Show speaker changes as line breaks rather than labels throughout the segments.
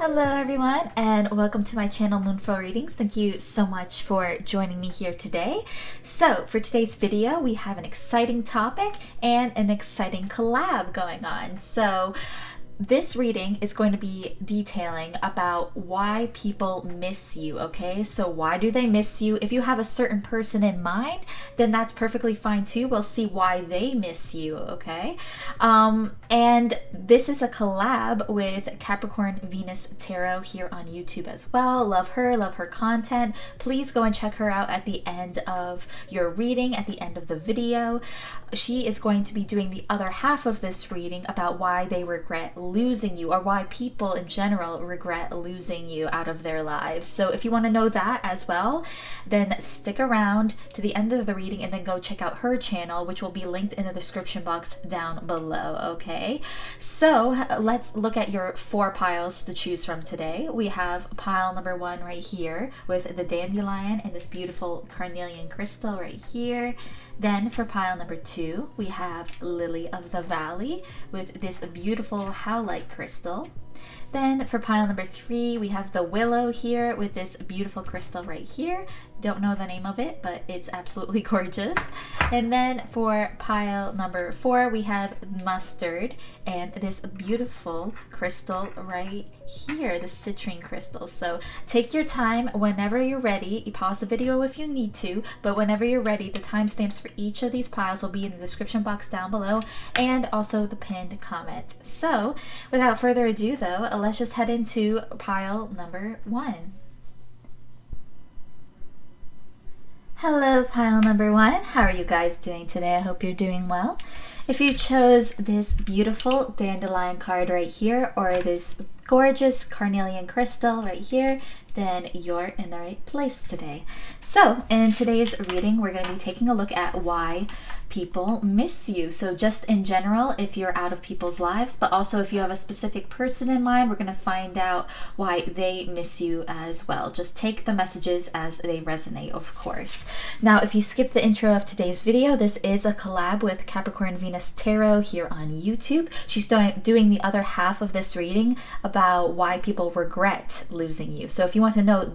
Hello everyone and welcome to my channel Moonflow Readings. Thank you so much for joining me here today. So for today's video we have an exciting topic and an exciting collab going on. So this reading is going to be detailing about why people miss you, okay? So why do they miss you? If you have a certain person in mind, then that's perfectly fine too. We'll see why they miss you, okay? And this is a collab with Capricorn Venus Tarot here on YouTube as well. Love her content. Please go and check her out at the end of your reading, at the end of the video. She is going to be doing the other half of this reading about why they regret losing you, or why people in general regret losing you out of their lives. So if you want to know that as well, then stick around to the end of the reading and then go check out her channel, which will be linked in the description box down below, okay? So let's look at your 4 piles to choose from today. We have pile number 1 right here with the dandelion and this beautiful carnelian crystal right here. Then for pile number 2, we have Lily of the Valley with this beautiful howlite crystal. Then for pile number 3, we have the willow here with this beautiful crystal right here. Don't know the name of it, but it's absolutely gorgeous. And then for pile number 4, we have mustard and this beautiful crystal right here, the citrine crystal. So take your time whenever you're ready. You pause the video if you need to, but whenever you're ready, the timestamps for each of these piles will be in the description box down below and also the pinned comment. So without further ado though, let's just head into pile number 1. Hello pile number 1, how are you guys doing today? I hope you're doing well. If you chose this beautiful dandelion card right here or this gorgeous carnelian crystal right here, then you're in the right place today. So in today's reading, we're going to be taking a look at why people miss you. So just in general, if you're out of people's lives, but also if you have a specific person in mind, we're going to find out why they miss you as well. Just take the messages as they resonate, of course. Now, if you skip the intro of today's video, this is a collab with Capricorn Venus Tarot here on YouTube. She's doing the other half of this reading about why people regret losing you. So if you want to know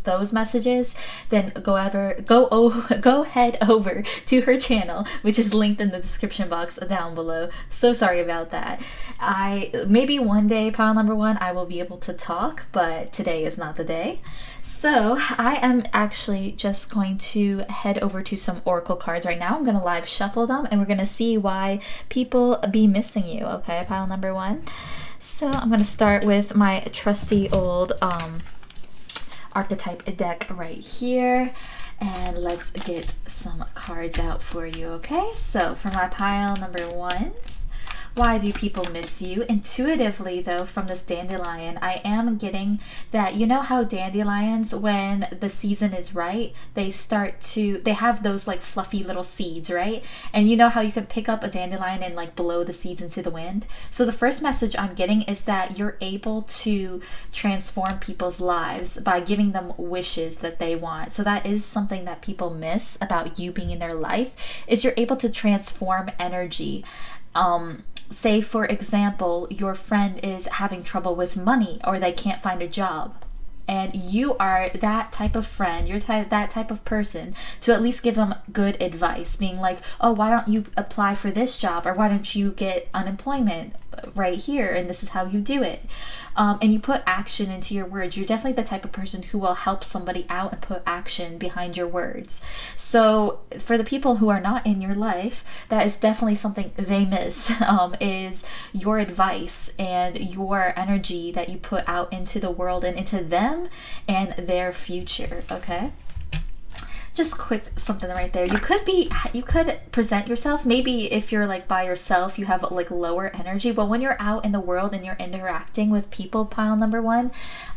those messages, then go head over to her channel, which is linked in the description box down below. So sorry about that. Maybe one day, pile number 1, I will be able to talk, but today is not the day. So I am actually just going to head over to some oracle cards right now. I'm going to live shuffle them and we're going to see why people be missing you, okay, pile number 1. So I'm going to start with my trusty old archetype deck right here, and let's get some cards out for you, okay? So for my pile number 1s, why do people miss you? Intuitively though, from this dandelion, I am getting that, you know how dandelions, when the season is right, they have those like fluffy little seeds, right? And you know how you can pick up a dandelion and like blow the seeds into the wind? So the first message I'm getting is that you're able to transform people's lives by giving them wishes that they want. So that is something that people miss about you being in their life, is you're able to transform energy. Say for example, your friend is having trouble with money or they can't find a job, and you are that type of friend, you're that type of person to at least give them good advice, being like, oh, why don't you apply for this job, or why don't you get unemployment right here, and this is how you do it. And you put action into your words. You're definitely the type of person who will help somebody out and put action behind your words. So for the people who are not in your life, that is definitely something they miss, is your advice and your energy that you put out into the world and into them and their future, okay? Just quick something right there. You could present yourself, maybe if you're like by yourself, you have like lower energy, but when you're out in the world and you're interacting with people, pile number 1,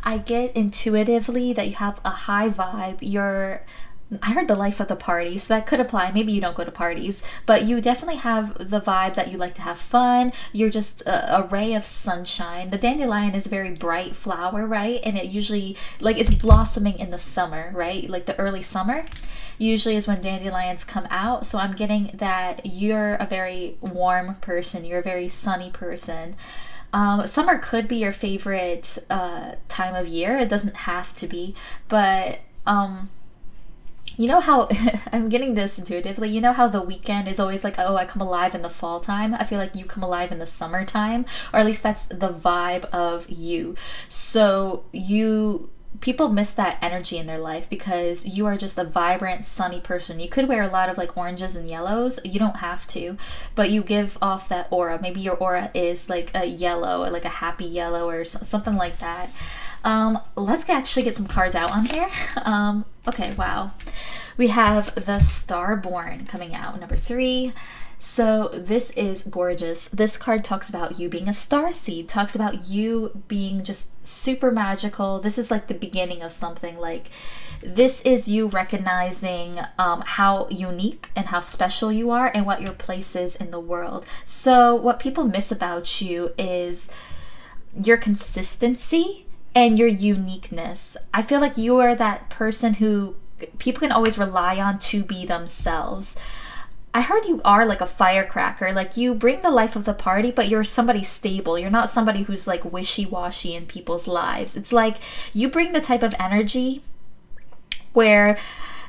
I get intuitively that you have a high vibe. I heard the life of the party, so that could apply. Maybe you don't go to parties, but you definitely have the vibe that you like to have fun. You're just a ray of sunshine. The dandelion is a very bright flower, right? And it usually, like, it's blossoming in the summer, right? Like the early summer usually is when dandelions come out. So I'm getting that you're a very warm person. You're a very sunny person. Summer could be your favorite time of year. It doesn't have to be, but you know how I'm getting this intuitively. You know how the weekend is always like, oh, I come alive in the fall time. I feel like you come alive in the summertime, or at least that's the vibe of you. So people miss that energy in their life because you are just a vibrant, sunny person. You could wear a lot of like oranges and yellows. You don't have to, but you give off that aura. Maybe your aura is like a yellow, or like a happy yellow, or something like that. Let's actually get some cards out on here. Okay, wow. We have the Starborn coming out, number 3. So this is gorgeous. This card talks about you being a starseed, talks about you being just super magical. This is like the beginning of something. Like, this is you recognizing how unique and how special you are and what your place is in the world. So what people miss about you is your consistency and your uniqueness. I feel like you are that person who people can always rely on to be themselves. I heard you are like a firecracker. Like, you bring the life of the party, but you're somebody stable. You're not somebody who's like wishy-washy in people's lives. It's like you bring the type of energy where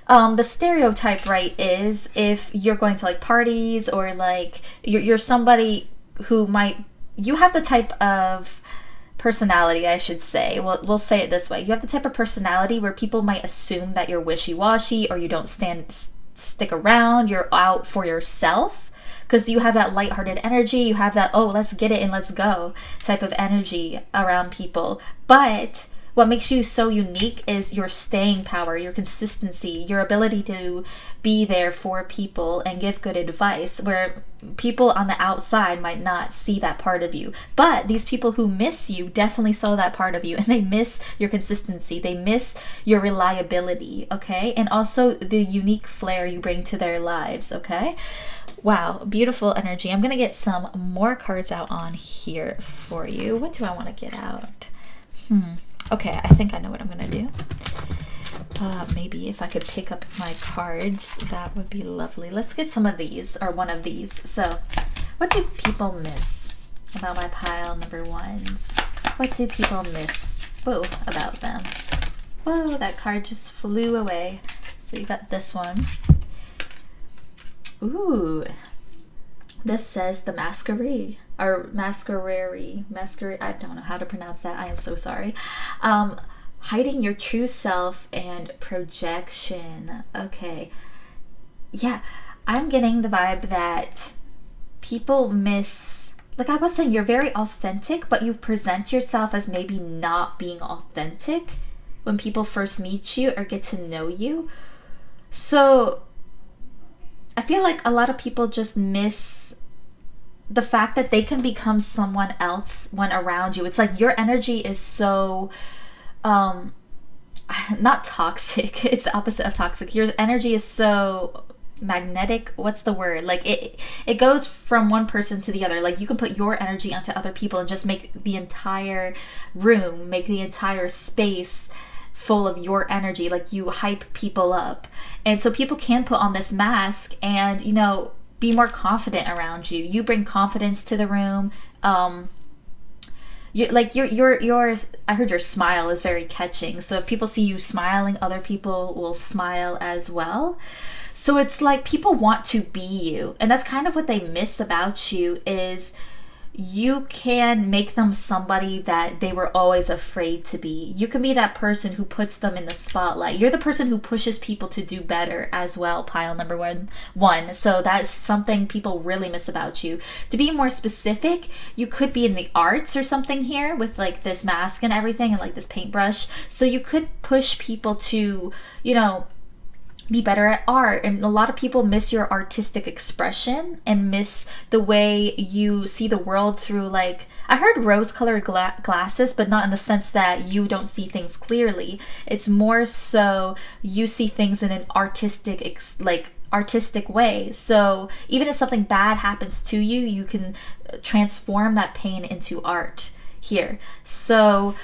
the stereotype, right, is if you're going to like parties, or like you're somebody who you have the type of personality, I should say. We'll say it this way. You have the type of personality where people might assume that you're wishy-washy, or you don't stick around, you're out for yourself, because you have that lighthearted energy. You have that, oh, let's get it and let's go type of energy around people. But what makes you so unique is your staying power, your consistency, your ability to be there for people and give good advice, where people on the outside might not see that part of you. But these people who miss you definitely saw that part of you, and they miss your consistency. They miss your reliability, okay? And also the unique flair you bring to their lives, okay? Wow, beautiful energy. I'm going to get some more cards out on here for you. What do I want to get out? Okay, I think I know what I'm gonna do. Maybe if I could pick up my cards, that would be lovely. Let's get some of these, or one of these. So, what do people miss about my pile number 1s? What do people miss, about them? Whoa, that card just flew away. So you got this one. Ooh, this says the Masquerade. Or masquerade, I don't know how to pronounce that. I am so sorry. Hiding your true self and projection. Okay. Yeah, I'm getting the vibe that people miss, like I was saying, you're very authentic, but you present yourself as maybe not being authentic when people first meet you or get to know you. So I feel like a lot of people just miss the fact that they can become someone else when around you. It's like your energy is so not toxic, it's the opposite of toxic. Your energy is so magnetic. What's the word? Like it goes from one person to the other. Like, you can put your energy onto other people and just make the entire room, make the entire space full of your energy. Like, you hype people up, and so people can put on this mask and, you know, be more confident around you. You bring confidence to the room. Your I heard your smile is very catching. So if people see you smiling, other people will smile as well. So it's like people want to be you, and that's kind of what they miss about you, is you can make them somebody that they were always afraid to be. You can be that person who puts them in the spotlight. You're the person who pushes people to do better as well, pile number one. So that's something people really miss about you. To be more specific, you could be in the arts or something here with like this mask and everything, and like this paintbrush. So you could push people to, you know, be better at art. And a lot of people miss your artistic expression and miss the way you see the world through, like, I heard rose-colored glasses, but not in the sense that you don't see things clearly. It's more so you see things in an artistic way. So even if something bad happens to you, you can transform that pain into art here. So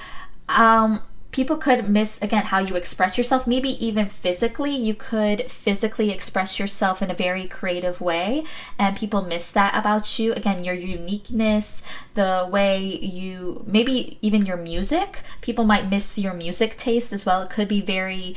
people could miss, again, how you express yourself. Maybe even physically, you could physically express yourself in a very creative way, and people miss that about you. Again, your uniqueness, the way you, maybe even your music. People might miss your music taste as well. It could be very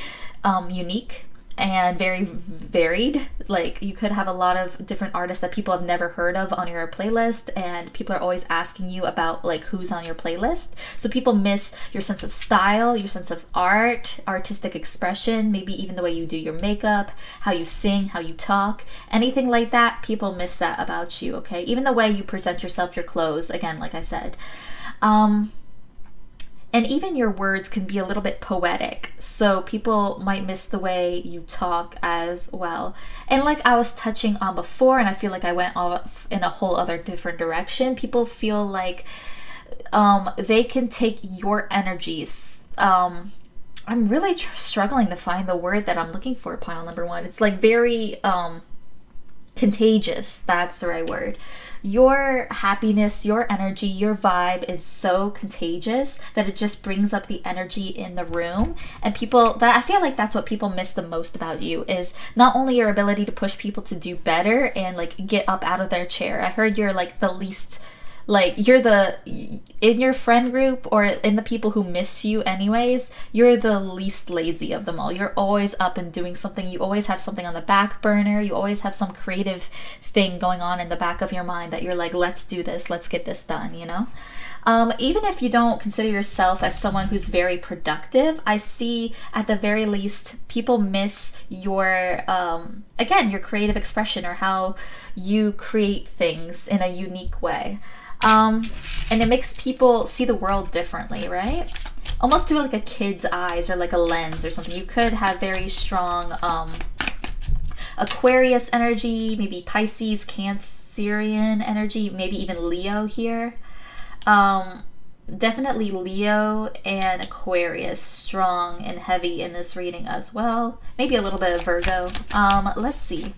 unique and very varied. Like, you could have a lot of different artists that people have never heard of on your playlist, and people are always asking you about like who's on your playlist. So people miss your sense of style, your sense of art, artistic expression, maybe even the way you do your makeup, how you sing, how you talk, anything like that. People miss that about you, okay? Even the way you present yourself, your clothes, again, like I said. And even your words can be a little bit poetic. So people might miss the way you talk as well. And like I was touching on before, and I feel like I went off in a whole other different direction, people feel like they can take your energies. I'm really struggling to find the word that I'm looking for, pile number one. It's like very contagious. That's the right word. Your happiness, your energy, your vibe is so contagious that it just brings up the energy in the room. And people, that I feel like that's what people miss the most about you, is not only your ability to push people to do better and like get up out of their chair. I heard you're like the least, like you're the, in your friend group or in the people who miss you anyways, you're the least lazy of them all. You're always up and doing something. You always have something on the back burner. You always have some creative thing going on in the back of your mind that you're like, let's do this, let's get this done, you know? Even if you don't consider yourself as someone who's very productive, I see at the very least people miss your, again, your creative expression or how you create things in a unique way. And it makes people see the world differently, right? Almost through like a kid's eyes or like a lens or something. You could have very strong Aquarius energy, maybe Pisces, Cancerian energy, maybe even Leo here. Definitely Leo and Aquarius, strong and heavy in this reading as well. Maybe a little bit of Virgo. Let's see.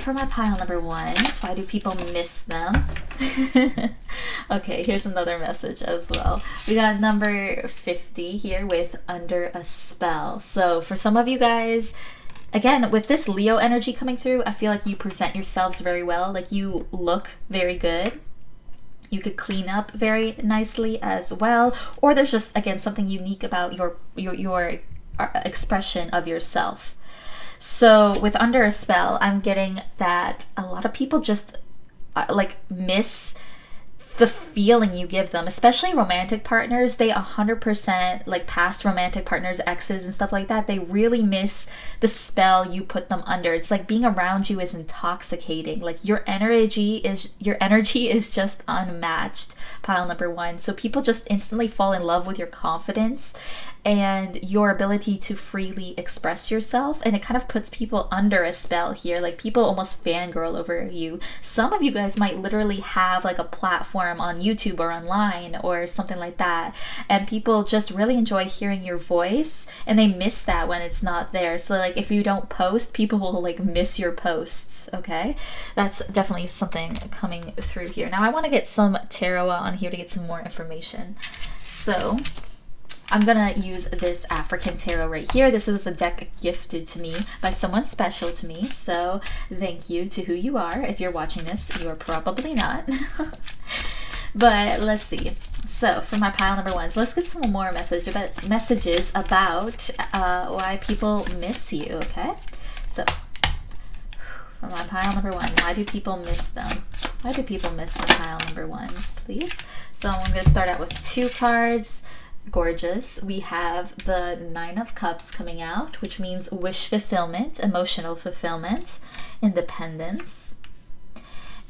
For my pile number ones, why do people miss them? Okay, here's another message as well. We got number 50 here with Under a Spell. So for some of you guys, again, with this Leo energy coming through, I feel like you present yourselves very well. Like, you look very good. You could clean up very nicely as well. Or there's just, again, something unique about your expression of yourself. So with Under a Spell, I'm getting that a lot of people just like miss the feeling you give them, especially romantic partners. They 100%, like past romantic partners, exes and stuff like that, they really miss the spell you put them under. It's like being around you is intoxicating. Like your energy is just unmatched, pile number one. So people just instantly fall in love with your confidence and your ability to freely express yourself, and it kind of puts people under a spell here. Like, people almost fangirl over you. Some of you guys might literally have like a platform on YouTube or online or something like that, and people just really enjoy hearing your voice, and they miss that when it's not there. So like, if you don't post, people will like miss your posts. Okay, that's definitely something coming through here. Now I want to get some tarot on here to get some more information. So I'm gonna use this African tarot right here. This was a deck gifted to me by someone special to me, so thank you to who you are. If you're watching this, you are probably not. But let's see. So for my pile number ones, let's get some more messages about why people miss you, okay? So for my pile number one, why do people miss them? Why do people miss my pile number ones, please? So I'm gonna start out with 2 cards. Gorgeous. We have the 9 of Cups coming out, which means wish fulfillment, emotional fulfillment, independence.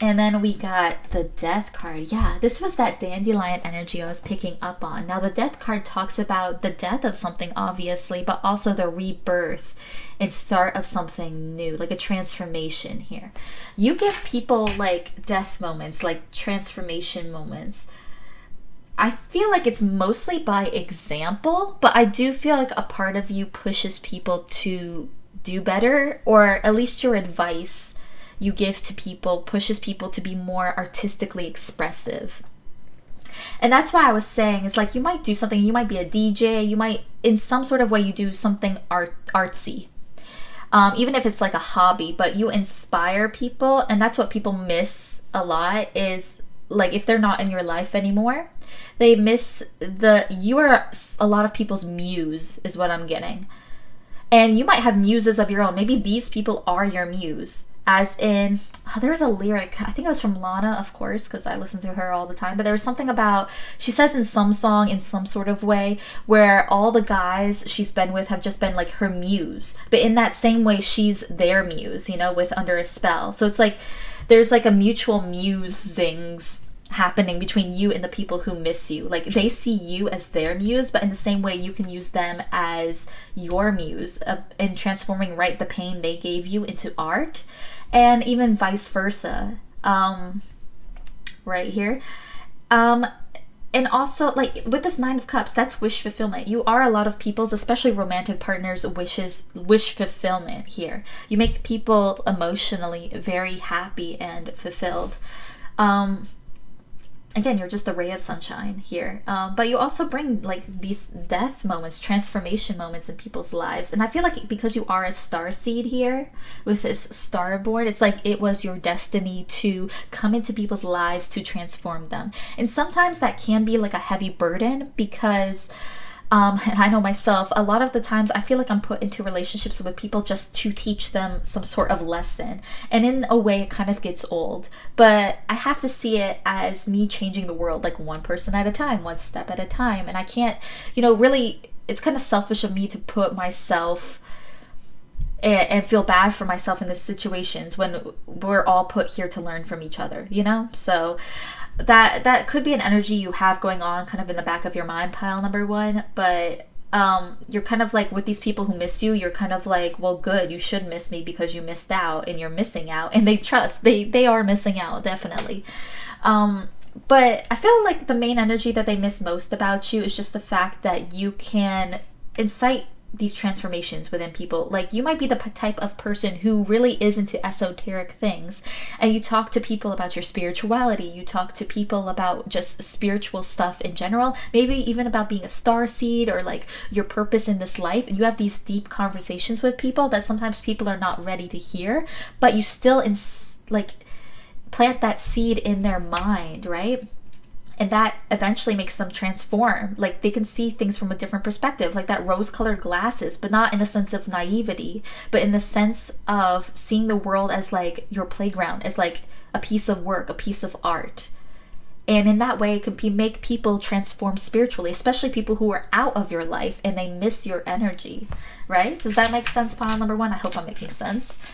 And then we got the Death card. Yeah, this was that dandelion energy I was picking up on. Now the Death card talks about the death of something, obviously, but also the rebirth and start of something new, like a transformation here. You give people like death moments, like transformation moments. I feel like it's mostly by example, but I do feel like a part of you pushes people to do better, or at least your advice you give to people pushes people to be more artistically expressive. And that's why I was saying, it's like you might do something, you might be a DJ, you might, in some sort of way, you do something artsy. Even if it's like a hobby, but you inspire people. And that's what people miss a lot, is like if they're not in your life anymore, they miss you are a lot of people's muse, is what I'm getting. And you might have muses of your own. Maybe these people are your muse. As in, there's a lyric, I think it was from Lana, of course, because I listen to her all the time, but there was something about, she says in some song, in some sort of way, where all the guys she's been with have just been like her muse. But in that same way, she's their muse, you know, with Under a Spell. So it's like, there's like a mutual musings happening between you and the people who miss you. Like they see you as their muse, but in the same way you can use them as your muse in transforming the pain they gave you into art, and even vice versa. Right here. And also, like, with this Nine of Cups, that's wish fulfillment. You are a lot of people's, especially romantic partners, wish fulfillment here. You make people emotionally very happy and fulfilled. Again, you're just a ray of sunshine here. But you also bring like these death moments, transformation moments in people's lives. And I feel like because you are a star seed here with this starboard, it's like it was your destiny to come into people's lives to transform them. And sometimes that can be like a heavy burden because and I know myself, a lot of the times I feel like I'm put into relationships with people just to teach them some sort of lesson. And in a way, it kind of gets old. But I have to see it as me changing the world, like one person at a time, one step at a time. And I can't, really, it's kind of selfish of me to put myself and feel bad for myself in these situations when we're all put here to learn from each other, So that could be an energy you have going on kind of in the back of your mind, pile number one. But you're kind of like, with these people who miss you, you're kind of like, well, good, you should miss me because you missed out and you're missing out. And they are missing out, definitely. But I feel like the main energy that they miss most about you is just the fact that you can incite these transformations within people. Like, you might be the type of person who really is into esoteric things, and you talk to people about your spirituality, you talk to people about just spiritual stuff in general, maybe even about being a star seed or like your purpose in this life. You have these deep conversations with people that sometimes people are not ready to hear, but you still plant that seed in their mind, right? And that eventually makes them transform. Like, they can see things from a different perspective, like that rose-colored glasses, but not in the sense of naivety, but in the sense of seeing the world as like your playground, as like a piece of work, a piece of art. And in that way, it can make people transform spiritually, especially people who are out of your life and they miss your energy, right? Does that make sense, pile number one? I hope I'm making sense.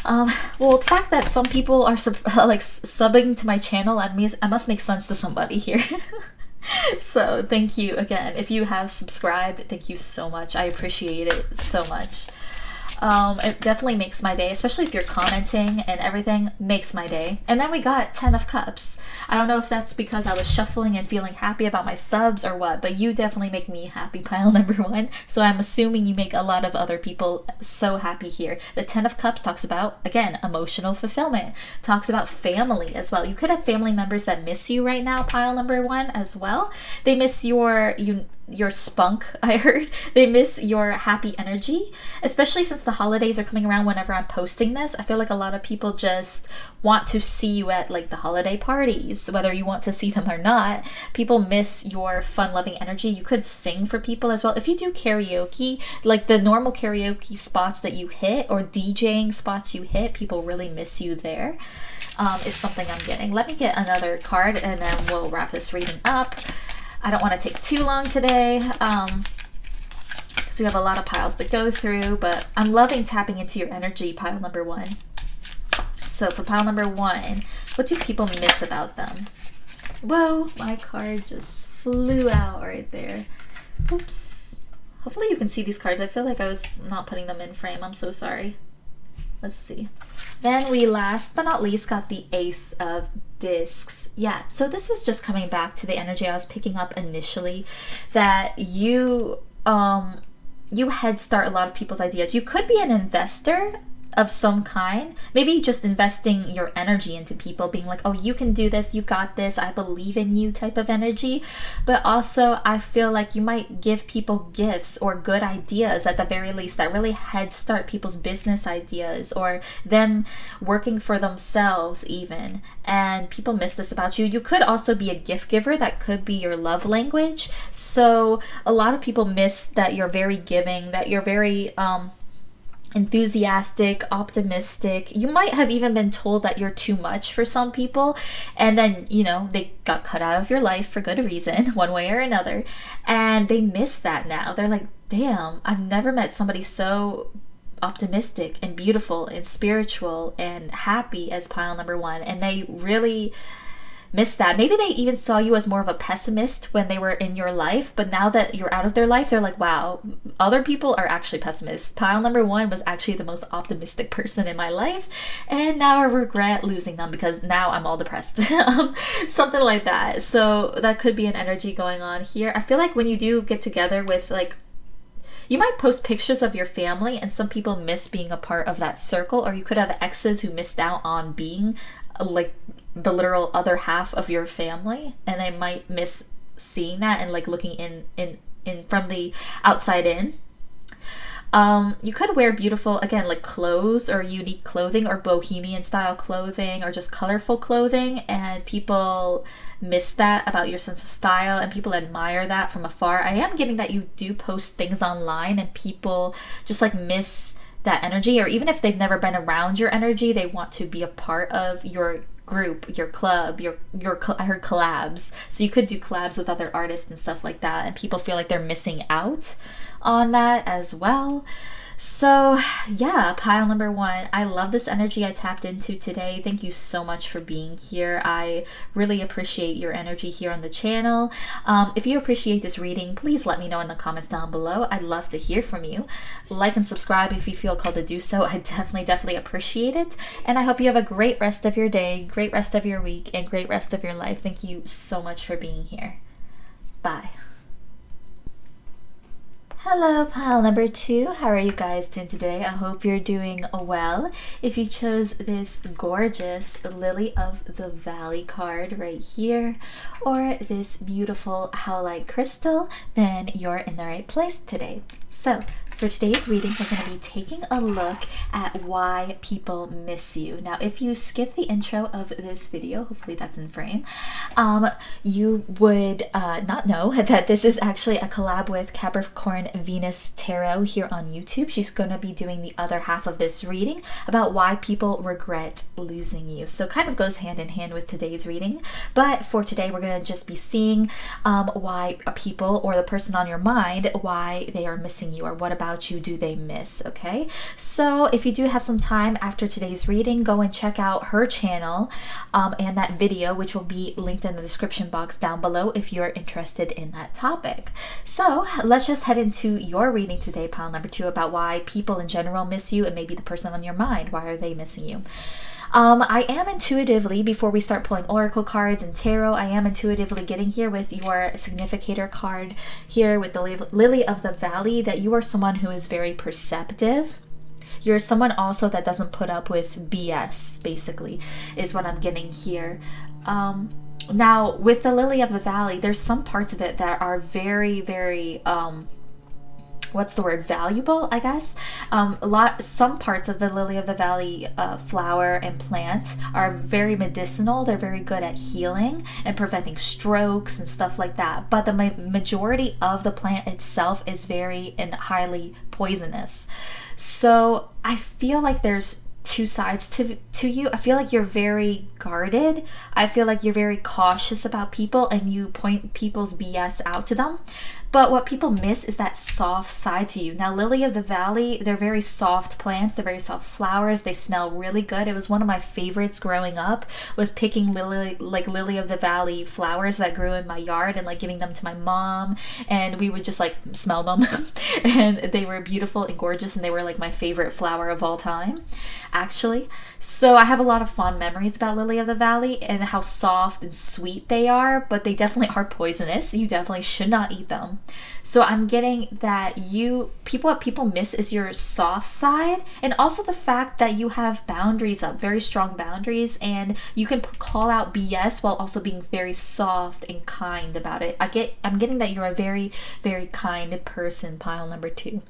Well, the fact that some people are subbing to my channel, I must make sense to somebody here. So thank you again. If you have subscribed, thank you so much. I appreciate it so much. It definitely makes my day, especially if you're commenting and everything, makes my day. And then we got 10 of Cups. I don't know if that's because I was shuffling and feeling happy about my subs or what, but you definitely make me happy, pile number one. So I'm assuming you make a lot of other people so happy here. The 10 of Cups talks about, again, emotional fulfillment. Talks about family as well. You could have family members that miss you right now, pile number one, as well. They miss your spunk, I heard. They miss your happy energy, especially since the holidays are coming around whenever I'm posting this. I feel like a lot of people just want to see you at like the holiday parties, whether you want to see them or not. People miss your fun-loving energy. You could sing for people as well. If you do karaoke, like the normal karaoke spots that you hit or DJing spots you hit, people really miss you there. Is something I'm getting. Let me get another card and then we'll wrap this reading up. I don't want to take too long today because we have a lot of piles to go through, but I'm loving tapping into your energy, pile number one. So for pile number one, what do people miss about them? Whoa, my card just flew out right there. Oops. Hopefully you can see these cards. I feel like I was not putting them in frame. I'm so sorry. Let's see. Then we last but not least got the Ace of Discs. Yeah, so this was just coming back to the energy I was picking up initially, that you head start a lot of people's ideas. You could be an investor of some kind. Maybe just investing your energy into people, being like, oh, you can do this, you got this, I believe in you type of energy. But also I feel like you might give people gifts or good ideas at the very least that really head start people's business ideas or them working for themselves even. And people miss this about you. You could also be a gift giver. That could be your love language. So a lot of people miss that you're very giving, that you're very enthusiastic, optimistic. You might have even been told that you're too much for some people, and then, you know, they got cut out of your life for good reason, one way or another, and they miss that now. They're like, damn, I've never met somebody so optimistic and beautiful and spiritual and happy as pile number one, and they really miss that. Maybe they even saw you as more of a pessimist when they were in your life, but now that you're out of their life, they're like, wow, other people are actually pessimists. Pile number one was actually the most optimistic person in my life, and now I regret losing them because now I'm all depressed. Something like that. So that could be an energy going on here. I feel like when you do get together with, like, you might post pictures of your family and some people miss being a part of that circle, or you could have exes who missed out on being like the literal other half of your family, and they might miss seeing that and like looking in from the outside in. You could wear beautiful, again, like clothes or unique clothing or bohemian style clothing or just colorful clothing, and people miss that about your sense of style and people admire that from afar. I am getting that you do post things online and people just like miss that energy, or even if they've never been around your energy, they want to be a part of your group, your club, your I heard collabs. So you could do collabs with other artists and stuff like that, and people feel like they're missing out on that as well. So yeah, pile number one, I love this energy I tapped into today. Thank you so much for being here. I really appreciate your energy here on the channel. If you appreciate this reading, please let me know in the comments down below. I'd love to hear from you. Like and subscribe if you feel called to do so. I definitely appreciate it. And I hope you have a great rest of your day, great rest of your week, and great rest of your life. Thank you so much for being here. Bye. Hello, pile number two. How are you guys doing today? I hope you're doing well. If you chose this gorgeous Lily of the Valley card right here, or this beautiful howlite crystal, then you're in the right place today. So for today's reading, we're going to be taking a look at why people miss you. Now, if you skip the intro of this video, hopefully that's in frame, you would not know that this is actually a collab with Capricorn Venus Tarot here on YouTube. She's going to be doing the other half of this reading about why people regret losing you. So kind of goes hand in hand with today's reading. But for today, we're going to just be seeing why people or the person on your mind, why they are missing you, or what about you do they miss. Okay, so if you do have some time after today's reading, go and check out her channel and that video, which will be linked in the description box down below if you're interested in that topic. So let's just head into your reading today, pile number two, about why people in general miss you, and maybe the person on your mind, why are they missing you. I am intuitively, before we start pulling oracle cards and tarot, I am intuitively getting here with your significator card here with the Lily of the Valley, that you are someone who is very perceptive. You're someone also that doesn't put up with BS, basically, is what I'm getting here. Now, with the Lily of the Valley, there's some parts of it that are very, very, what's the word, valuable, I guess. Some parts of the Lily of the Valley flower and plant are very medicinal. They're very good at healing and preventing strokes and stuff like that. But the majority of the plant itself is very and highly poisonous. So I feel like there's two sides to you. I feel like you're very guarded. I feel like you're very cautious about people and you point people's BS out to them. But what people miss is that soft side to you. Now, Lily of the Valley, they're very soft plants. They're very soft flowers. They smell really good. It was one of my favorites growing up, was picking Lily of the Valley flowers that grew in my yard and like giving them to my mom. And we would just like smell them. And they were beautiful and gorgeous. And they were like my favorite flower of all time, actually. So I have a lot of fond memories about Lily of the Valley and how soft and sweet they are. But they definitely are poisonous. You definitely should not eat them. So I'm getting that what people miss is your soft side, and also the fact that you have boundaries up, very strong boundaries, and you can call out BS while also being very soft and kind about it. I'm getting that you're a very, very kind person, pile number 2.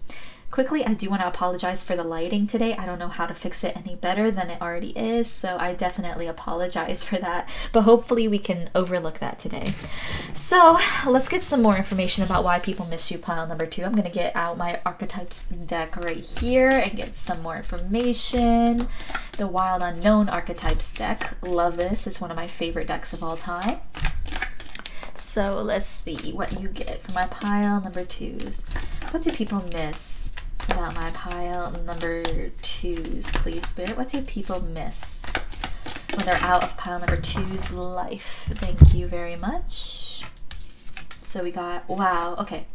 Quickly, I do want to apologize for the lighting today. I don't know how to fix it any better than it already is, so I definitely apologize for that. But hopefully we can overlook that today. So let's get some more information about why people miss you, pile number 2. I'm going to get out my archetypes deck right here and get some more information. The Wild Unknown Archetypes deck. Love this. It's one of my favorite decks of all time. So let's see what you get for my pile number 2s. What do people miss about my pile number 2s, please, Spirit? What do people miss when they're out of pile number 2's life? Thank you very much. So we got, wow, okay.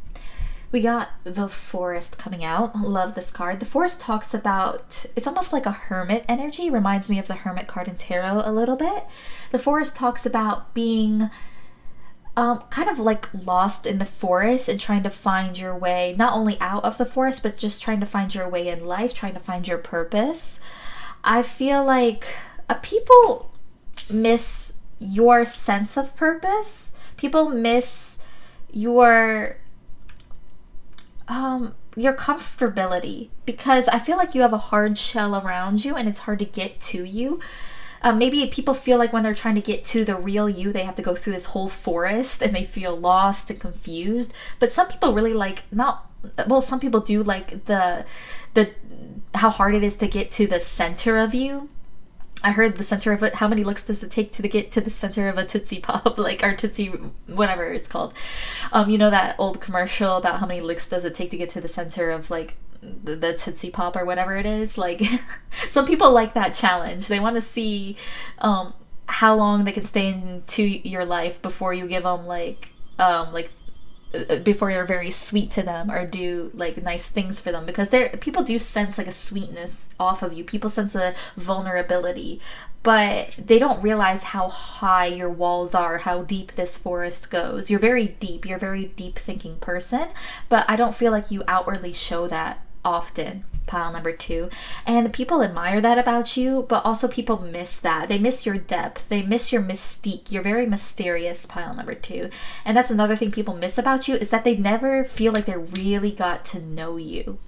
We got the Forest coming out. Love this card. The Forest talks about, it's almost like a hermit energy. Reminds me of the Hermit card in Tarot a little bit. The Forest talks about being kind of like lost in the forest and trying to find your way, not only out of the forest, but just trying to find your way in life, trying to find your purpose. I feel like people miss your sense of purpose. People miss your comfortability, because I feel like you have a hard shell around you and it's hard to get to you. Maybe people feel like when they're trying to get to the real you, they have to go through this whole forest and they feel lost and confused. But some people really some people do like the how hard it is to get to the center of you. I heard the center of it. How many licks does it take to get to the center of a Tootsie Pop, or Tootsie, whatever it's called? You know that old commercial about how many licks does it take to get to the center of the Tootsie Pop or whatever it is. Some people like that challenge. They want to see how long they can stay into your life before you give them before you're very sweet to them or do nice things for them, because people do sense a sweetness off of you. People sense a vulnerability, but they don't realize how high your walls are, how deep this forest goes. You're very deep. You're a very deep thinking person, but I don't feel like you outwardly show that often, pile number 2. And people admire that about you, but also people miss that. They miss your depth. They miss your mystique. You're very mysterious, pile number 2. And that's another thing people miss about you, is that they never feel like they really got to know you.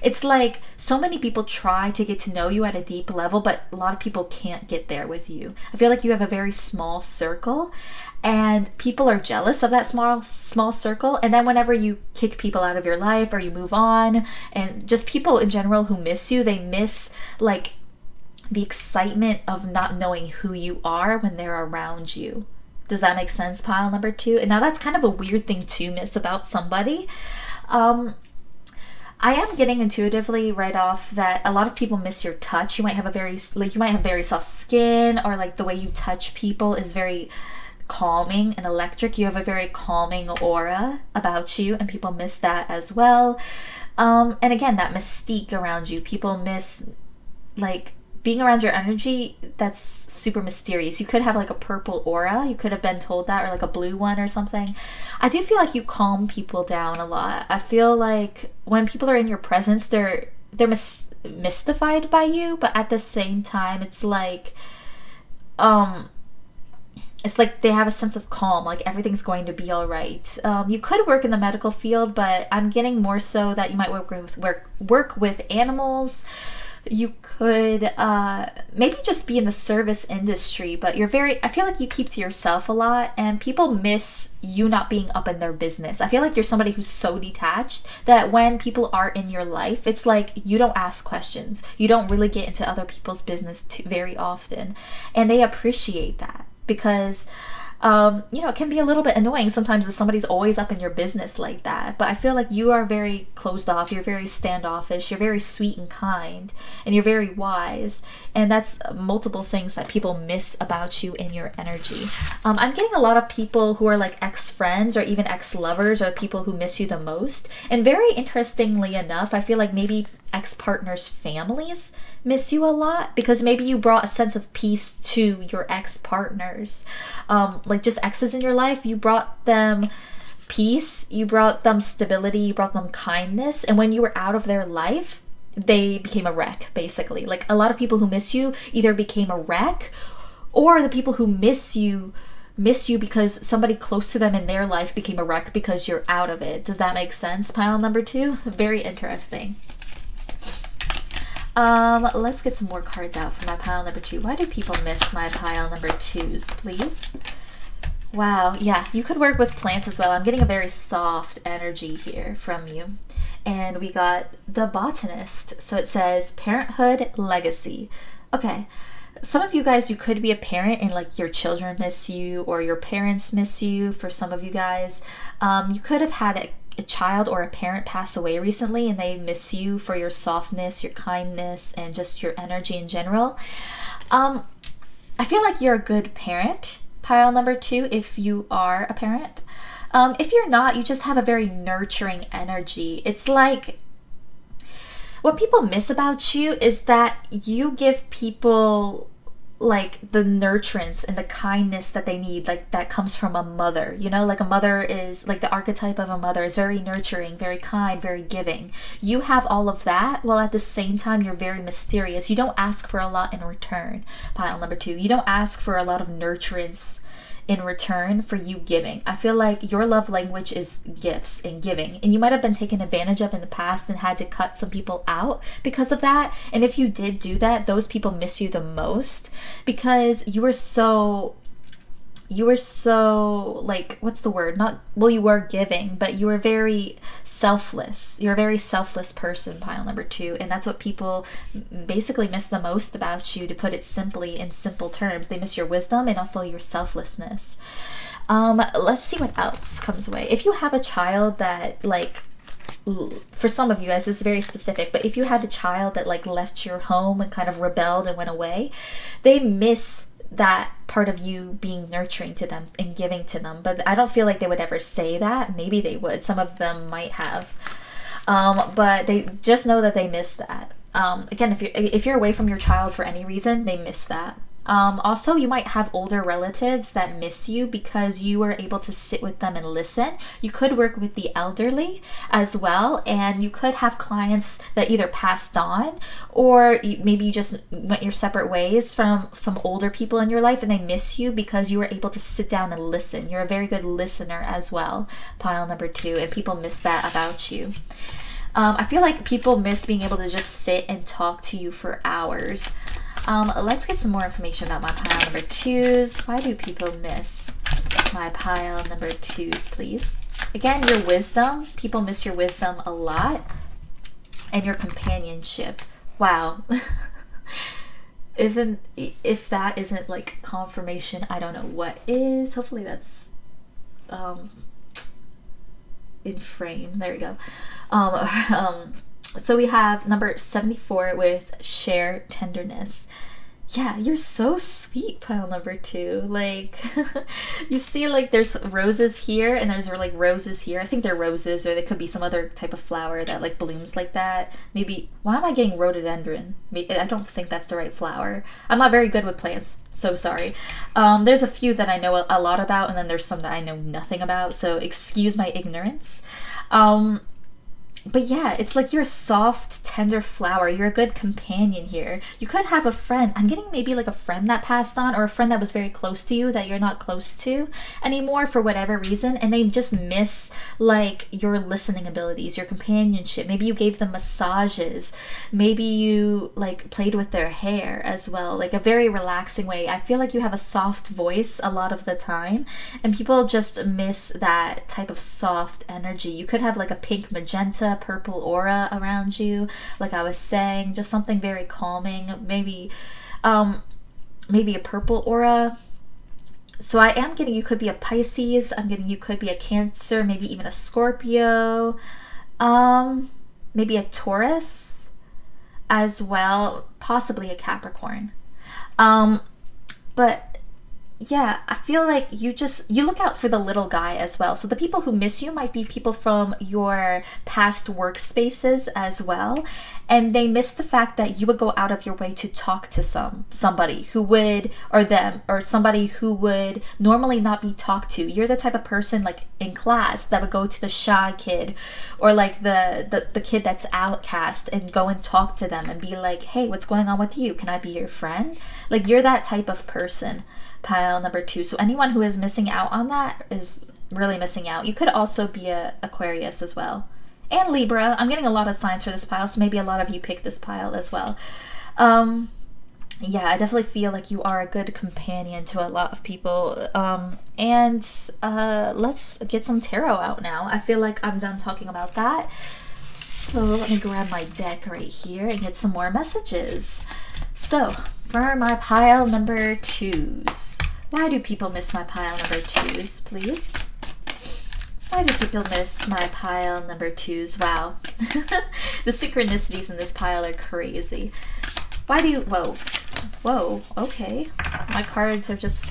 It's like so many people try to get to know you at a deep level, but a lot of people can't get there with you. I feel like you have a very small circle, and people are jealous of that small circle. And then whenever you kick people out of your life or you move on, and just people in general who miss you, they miss the excitement of not knowing who you are when they're around you. Does that make sense, pile number 2? And now that's kind of a weird thing to miss about somebody. I am getting intuitively right off that a lot of people miss your touch. You might have very soft skin, or the way you touch people is very calming and electric. You have a very calming aura about you, and people miss that as well. And again, that mystique around you. People miss being around your energy. That's super mysterious. You could have a purple aura. You could have been told that, or a blue one or something. I do feel like you calm people down a lot. I feel like when people are in your presence, they're mystified by you, but at the same time, it's like they have a sense of calm, everything's going to be all right. You could work in the medical field, but I'm getting more so that you might work with animals. You could maybe just be in the service industry, but I feel like you keep to yourself a lot, and people miss you not being up in their business. I feel like you're somebody who's so detached that when people are in your life, it's like you don't ask questions. You don't really get into other people's business very often, and they appreciate that, because it can be a little bit annoying sometimes if somebody's always up in your business like that. But I feel like you are very closed off. You're very standoffish. You're very sweet and kind, and you're very wise. And that's multiple things that people miss about you in your energy. I'm getting a lot of people who are ex-friends or even ex-lovers are people who miss you the most. And very interestingly enough, I feel like maybe ex-partners' families miss you a lot, because maybe you brought a sense of peace to your ex-partners. Just exes in your life, you brought them peace, you brought them stability, you brought them kindness, and when you were out of their life, they became a wreck, basically. Like, a lot of people who miss you either became a wreck, or the people who miss you because somebody close to them in their life became a wreck because you're out of it. Does that make sense, pile number 2? Very interesting. Let's get some more cards out for my pile number 2. Why do people miss my pile number 2s, please? Wow, yeah, you could work with plants as well. I'm getting a very soft energy here from you. And we got the botanist. So it says parenthood legacy. Okay. Some of you guys, you could be a parent and like your children miss you or your parents miss you. For some of you guys, you could have had a child or a parent pass away recently and they miss you for your softness, your kindness, and just your energy in general. I feel like you're a good parent, pile number 2, if you are a parent. If you're not, you just have a very nurturing energy. It's like, what people miss about you is that you give people like the nurturance and the kindness that they need, like that comes from a mother, you know, like a mother is like the archetype of a mother is very nurturing, very kind, very giving. You have all of that, while at the same time you're very mysterious. You don't ask for a lot in return, pile number 2. You don't ask for a lot of nurturance in return for you giving. I feel like your love language is gifts and giving, and you might have been taken advantage of in the past and had to cut some people out because of that. And if you did do that, those people miss you the most because you were so like, what's the word, not, well, you were giving, but you were very selfless. You're a very selfless person, pile number 2, and that's what people basically miss the most about you. To put it simply, in simple terms, they miss your wisdom and also your selflessness. Let's see what else comes away. If you have a child that, like, for some of you guys, this is very specific, but if you had a child that like left your home and kind of rebelled and went away, they miss that part of you being nurturing to them and giving to them. But I don't feel like they would ever say that. Maybe they would. Some of them might have. But they just know that they miss that. Again, if you're away from your child for any reason, they miss that. Also, you might have older relatives that miss you because you were able to sit with them and listen. You could work with the elderly as well, and you could have clients that either passed on or maybe you just went your separate ways from some older people in your life and they miss you because you were able to sit down and listen. You're a very good listener as well, pile number 2, and people miss that about you. I feel like people miss being able to just sit and talk to you for hours. Let's get some more information about my pile number 2s. Why do people miss my pile number 2s, please? Again, your wisdom. People miss your wisdom a lot. And your companionship. Wow. If that isn't like confirmation, I don't know what is. Hopefully that's in frame. There we go. So we have number 74 with share tenderness. Yeah, you're so sweet, pile number 2. Like, you see, like, there's roses here and there's like roses here. I think they're roses, or they could be some other type of flower that like blooms like that. Maybe, why am I getting rhododendron? I don't think that's the right flower. I'm not very good with plants, so sorry. There's a few that I know a lot about, and then there's some that I know nothing about, so excuse my ignorance. But yeah, it's like you're a soft, tender flower. You're a good companion here. You could have a friend. I'm getting maybe like a friend that passed on, or a friend that was very close to you that you're not close to anymore for whatever reason, and they just miss like your listening abilities, your companionship. Maybe you gave them massages. Maybe you like played with their hair as well, like a very relaxing way. I feel like you have a soft voice a lot of the time, and people just miss that type of soft energy. You could have like a pink magenta, purple aura around you, like I was saying, just something very calming. Maybe a purple aura. So I am getting you could be a Pisces. I'm getting you could be a Cancer, maybe even a Scorpio, maybe a Taurus as well, possibly a Capricorn. But yeah, I feel like you look out for the little guy as well. So the people who miss you might be people from your past workspaces as well, and they miss the fact that you would go out of your way to talk to somebody who would, or them, or somebody who would normally not be talked to. You're the type of person like in class that would go to the shy kid, or like the kid that's outcast, and go and talk to them and be like, hey, what's going on with you? Can I be your friend? Like, you're that type of person, pile number 2. So anyone who is missing out on that is really missing out. You could also be a Aquarius as well, and Libra. I'm getting a lot of signs for this pile, so maybe a lot of you pick this pile as well. Yeah, I definitely feel like you are a good companion to a lot of people. And let's get some tarot out now. I feel like I'm done talking about that. So let me grab my deck right here and get some more messages. So for my pile number 2s, why do people miss my pile number 2s, please? Why do people miss my pile number 2s? Wow. The synchronicities in this pile are crazy. Whoa, okay. My cards are just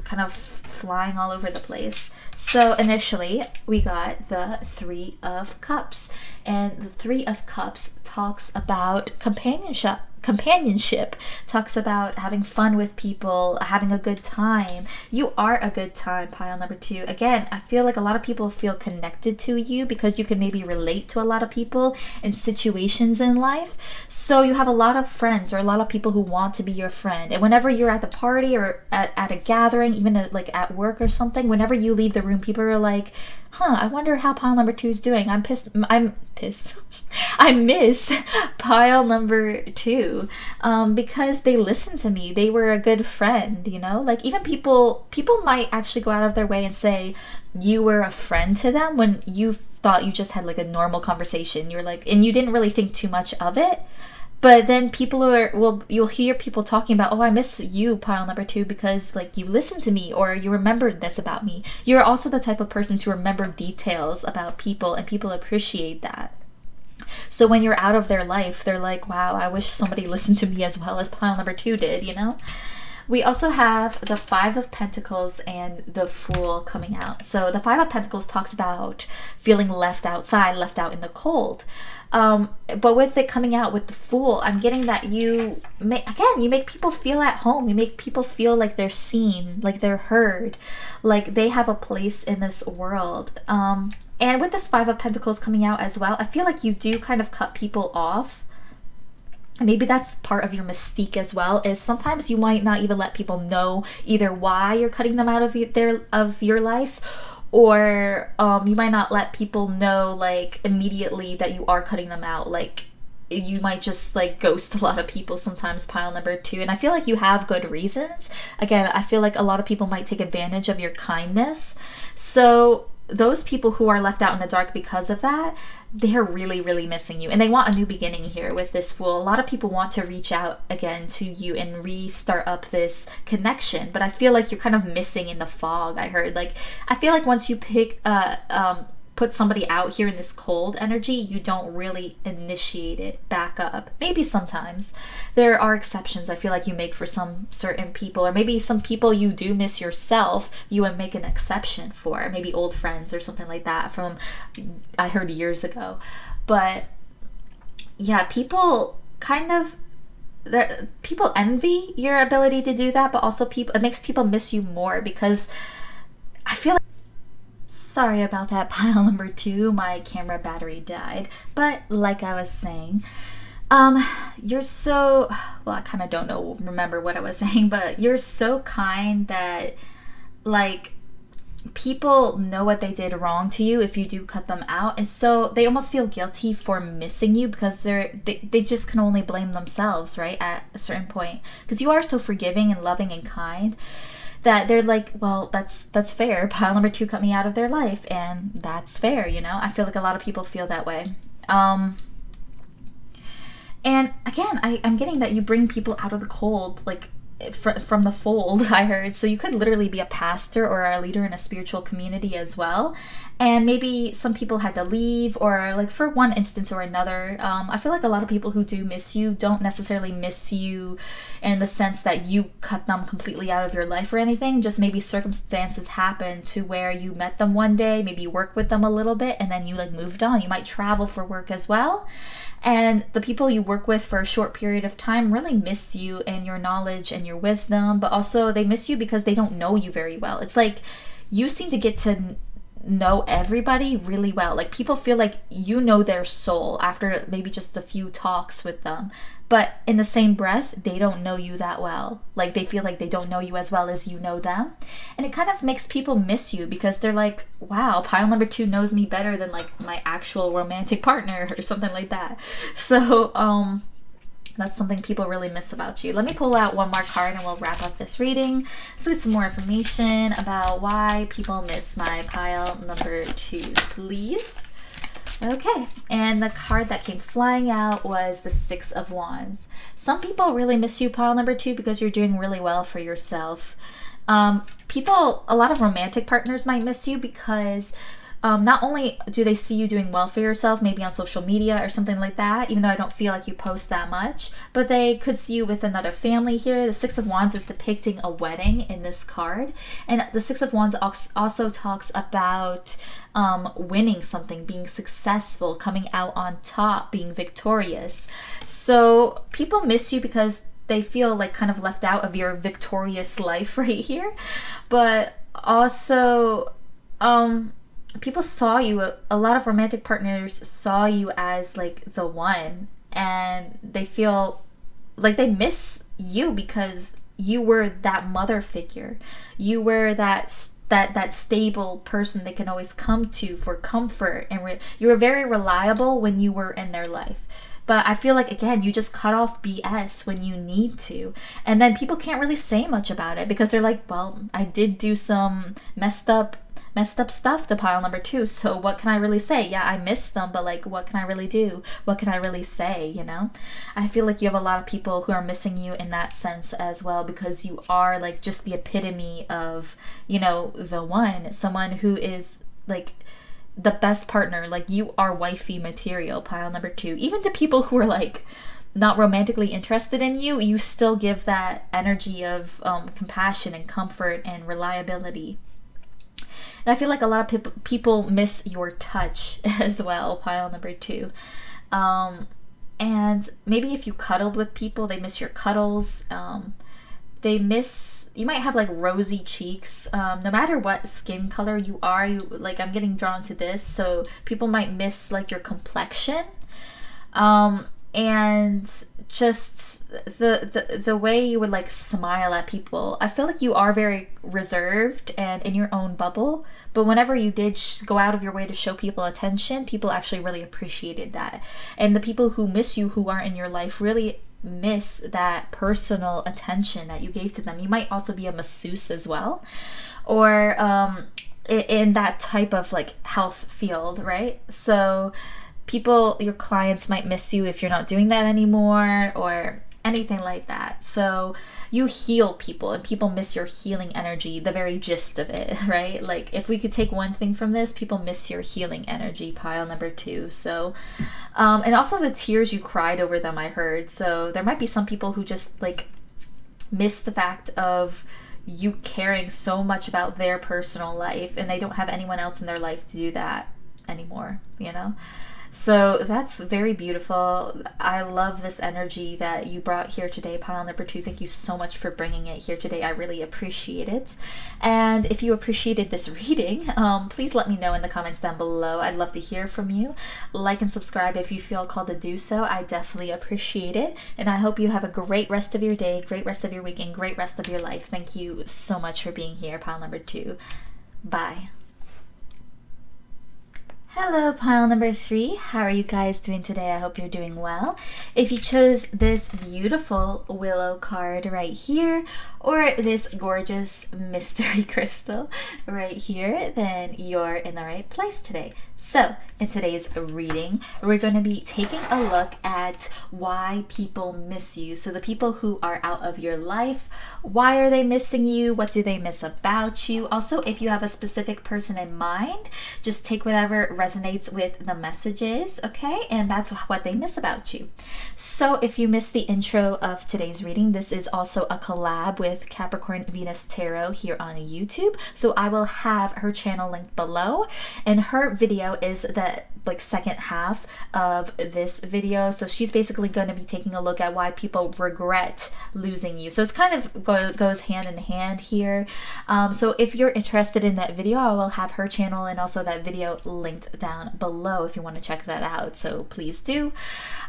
kind of flying all over the place. So initially, we got the 3 of Cups. And the 3 of Cups talks about companionship, talks about having fun with people, having a good time. You are a good time, pile number 2. Again, I feel like a lot of people feel connected to you because you can maybe relate to a lot of people in situations in life. So you have a lot of friends, or a lot of people who want to be your friend. And whenever you're at the party, or at a gathering, even like at work or something, whenever you leave the room, people are like, I wonder how pile number 2 is doing. I'm pissed. I miss pile number 2 because they listened to me. They were a good friend, you know? Like, even people might actually go out of their way and say you were a friend to them when you thought you just had like a normal conversation. You're like, and you didn't really think too much of it. But then you'll hear people talking about, I miss you, pile number 2, because like you listened to me, or you remembered this about me. You're also the type of person to remember details about people, and people appreciate that. So when you're out of their life, they're like, wow, I wish somebody listened to me as well as pile number 2 did, you know? We also have the 5 of Pentacles and the Fool coming out. So the 5 of Pentacles talks about feeling left outside, left out in the cold. But with it coming out with the Fool, I'm getting that you make people feel at home. You make people feel like they're seen, like they're heard, like they have a place in this world. And with this 5 of Pentacles coming out as well, I feel like you do kind of cut people off. Maybe that's part of your mystique as well, is sometimes you might not even let people know either why you're cutting them out of your life, or you might not let people know like immediately that you are cutting them out. Like, you might just like ghost a lot of people sometimes, pile number 2, and I feel like you have good reasons. Again, I feel like a lot of people might take advantage of your kindness. So those people who are left out in the dark because of that, they're really, really missing you, and they want a new beginning here with this Fool. A lot of people want to reach out again to you and restart up this connection, but I feel like you're kind of missing in the fog. I feel like once you put somebody out here in this cold energy, you don't really initiate it back up. Maybe sometimes there are exceptions I feel like you make for some certain people, or maybe some people you do miss yourself, you would make an exception for, maybe old friends or something like that from, I heard, years ago. But yeah, people envy your ability to do that, but also it makes people miss you more, because I feel like, sorry about that, pile number 2, my camera battery died. But like I was saying, you're so, well, I kind of don't remember what I was saying, but you're so kind that like people know what they did wrong to you if you do cut them out, and so they almost feel guilty for missing you, because they just can only blame themselves, right, at a certain point, because you are so forgiving and loving and kind, that they're like, well, that's fair. Pile number 2 cut me out of their life, and that's fair, you know? I feel like a lot of people feel that way. And again, I'm getting that you bring people out of the cold, like from the fold, I heard. So you could literally be a pastor or a leader in a spiritual community as well. And maybe some people had to leave, or like for one instance or another. I feel like a lot of people who do miss you don't necessarily miss you in the sense that you cut them completely out of your life or anything. Just maybe circumstances happen to where you met them one day, maybe you worked with them a little bit, and then you like moved on. You might travel for work as well. And the people you work with for a short period of time really miss you and your knowledge and your wisdom, but also they miss you because they don't know you very well. It's like you seem to get to know everybody really well. Like people feel like you know their soul after maybe just a few talks with them. But in the same breath, they don't know you that well. Like they feel like they don't know you as well as you know them. And it kind of makes people miss you because they're like, wow, pile number 2 knows me better than like my actual romantic partner or something like that. So that's something people really miss about you. Let me pull out one more card and we'll wrap up this reading. Let's get some more information about why people miss my pile number 2s, please. Okay, and the card that came flying out was the 6 of Wands. Some people really miss you, pile number 2, because you're doing really well for yourself. A lot of romantic partners might miss you because not only do they see you doing well for yourself, maybe on social media or something like that, even though I don't feel like you post that much, but they could see you with another family here. The 6 of Wands is depicting a wedding in this card. And the 6 of Wands also talks about winning something, being successful, coming out on top, being victorious. So people miss you because they feel like kind of left out of your victorious life right here. But also, people saw you, a lot of romantic partners saw you as like the one, and they feel like they miss you because you were that mother figure. You were that stable person they can always come to for comfort, and you were very reliable when you were in their life. But I feel like, again, you just cut off BS when you need to. And then people can't really say much about it because they're like, well, I did do some messed up stuff to pile number 2, so what can I really say? Yeah, I miss them, but like, what can I really do? What can I really say, you know? I feel like you have a lot of people who are missing you in that sense as well, because you are like just the epitome of, you know, the one, someone who is like the best partner. Like you are wifey material, pile number 2. Even to people who are like not romantically interested in you, you still give that energy of compassion and comfort and reliability. And I feel like a lot of people miss your touch as well, pile number 2. And maybe if you cuddled with people, they miss your cuddles. You might have like rosy cheeks. No matter what skin color you are, I'm getting drawn to this. So people might miss like your complexion. And just the way you would like smile at people. I feel like you are very reserved and in your own bubble, but whenever you did go out of your way to show people attention, people actually really appreciated that. And the people who miss you, who aren't in your life, really miss that personal attention that you gave to them. You might also be a masseuse as well, or in that type of like health field, right? So your clients might miss you if you're not doing that anymore or anything like that. So you heal people, and people miss your healing energy, the very gist of it, right? Like if we could take one thing from this, people miss your healing energy, pile number 2. So and also the tears you cried over them, I heard. So there might be some people who just like miss the fact of you caring so much about their personal life, and they don't have anyone else in their life to do that anymore, you know? So that's very beautiful. I love this energy that you brought here today, pile number 2. Thank you so much for bringing it here today. I really appreciate it. And if you appreciated this reading, please let me know in the comments down below. I'd love to hear from you. Like and subscribe if you feel called to do so. I definitely appreciate it. And I hope you have a great rest of your day, great rest of your week, and great rest of your life. Thank you so much for being here, pile number 2. Bye. Hello, pile number 3. How are you guys doing today? I hope you're doing well. If you chose this beautiful willow card right here, or this gorgeous mystery crystal right here, then you're in the right place today. So, in today's reading, we're going to be taking a look at why people miss you. So, the people who are out of your life, why are they missing you? What do they miss about you? Also, if you have a specific person in mind, just take whatever resonates with the messages, okay? And that's what they miss about you. So, if you missed the intro of today's reading, this is also a collab with Capricorn Venus Tarot here on YouTube. So, I will have her channel linked below, and her video is the second half of this video. So she's basically going to be taking a look at why people regret losing you. So it's kind of goes hand in hand here. So if you're interested in that video, I will have her channel and also that video linked down below if you want to check that out. So please do.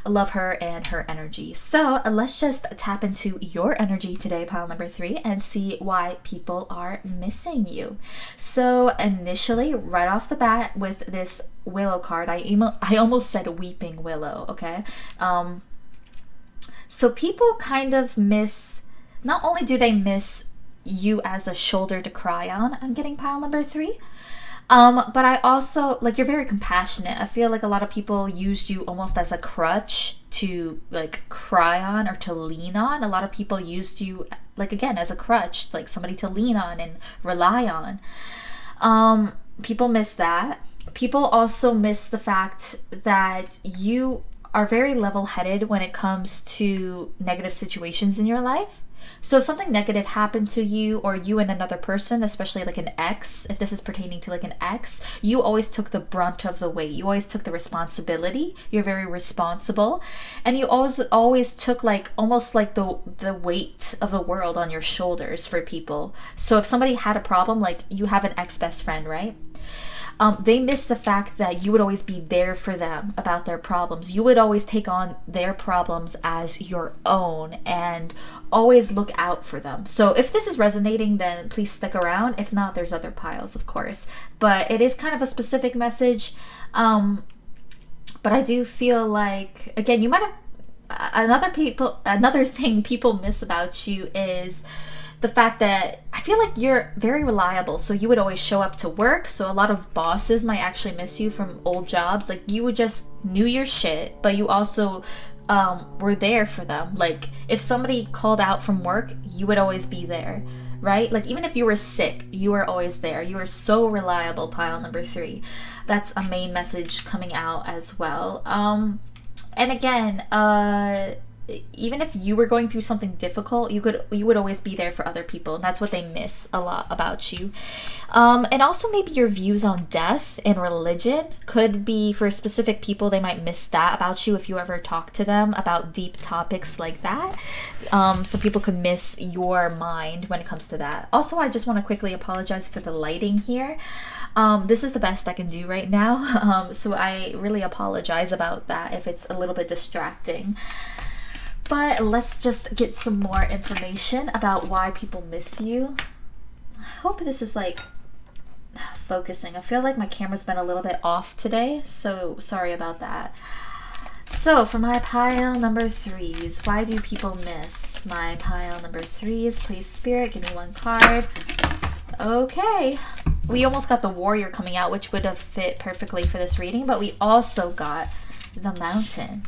I love her and her energy. So let's just tap into your energy today, pile number 3, and see why people are missing you. So initially, right off the bat with this Willow card, I almost said Weeping Willow, okay? So people kind of miss, not only do they miss you as a shoulder to cry on, I'm getting pile number 3, but I also, you're very compassionate. I feel like a lot of people used you almost as a crutch to cry on or to lean on. A lot of people used you again as a crutch, like somebody to lean on and rely on. People miss that. People also miss the fact that you are very level-headed when it comes to negative situations in your life. So if something negative happened to you, or you and another person, especially an ex, if this is pertaining to an ex, you always took the brunt of the weight. You always took the responsibility. You're very responsible. And you always took almost the weight of the world on your shoulders for people. So if somebody had a problem, you have an ex-best friend, right? They miss the fact that you would always be there for them about their problems. You would always take on their problems as your own and always look out for them. So if this is resonating, then please stick around. If not, there's other piles, of course. But it is kind of a specific message. But I do feel like, again, you might have, another thing people miss about you is the fact that I feel like you're very reliable. So you would always show up to work. So a lot of bosses might actually miss you from old jobs. You would just knew your shit, but you also were there for them. If somebody called out from work, you would always be there, right? Even if you were sick, you were always there. You were so reliable, pile number 3. That's a main message coming out as well. And again, even if you were going through something difficult, you would always be there for other people, and that's what they miss a lot about you. And also maybe your views on death and religion could be, for specific people, they might miss that about you if you ever talk to them about deep topics like that. Some people could miss your mind when it comes to that. Also, I just want to quickly apologize for the lighting here. This is the best I can do right now, so I really apologize about that if it's a little bit distracting. But let's just get some more information about why people miss you. I hope this is focusing. I feel like my camera's been a little bit off today, so sorry about that. So for my pile number 3s, why do people miss my pile number 3s? Please, Spirit, give me one card. Okay. We almost got the Warrior coming out, which would have fit perfectly for this reading, but we also got the Mountain.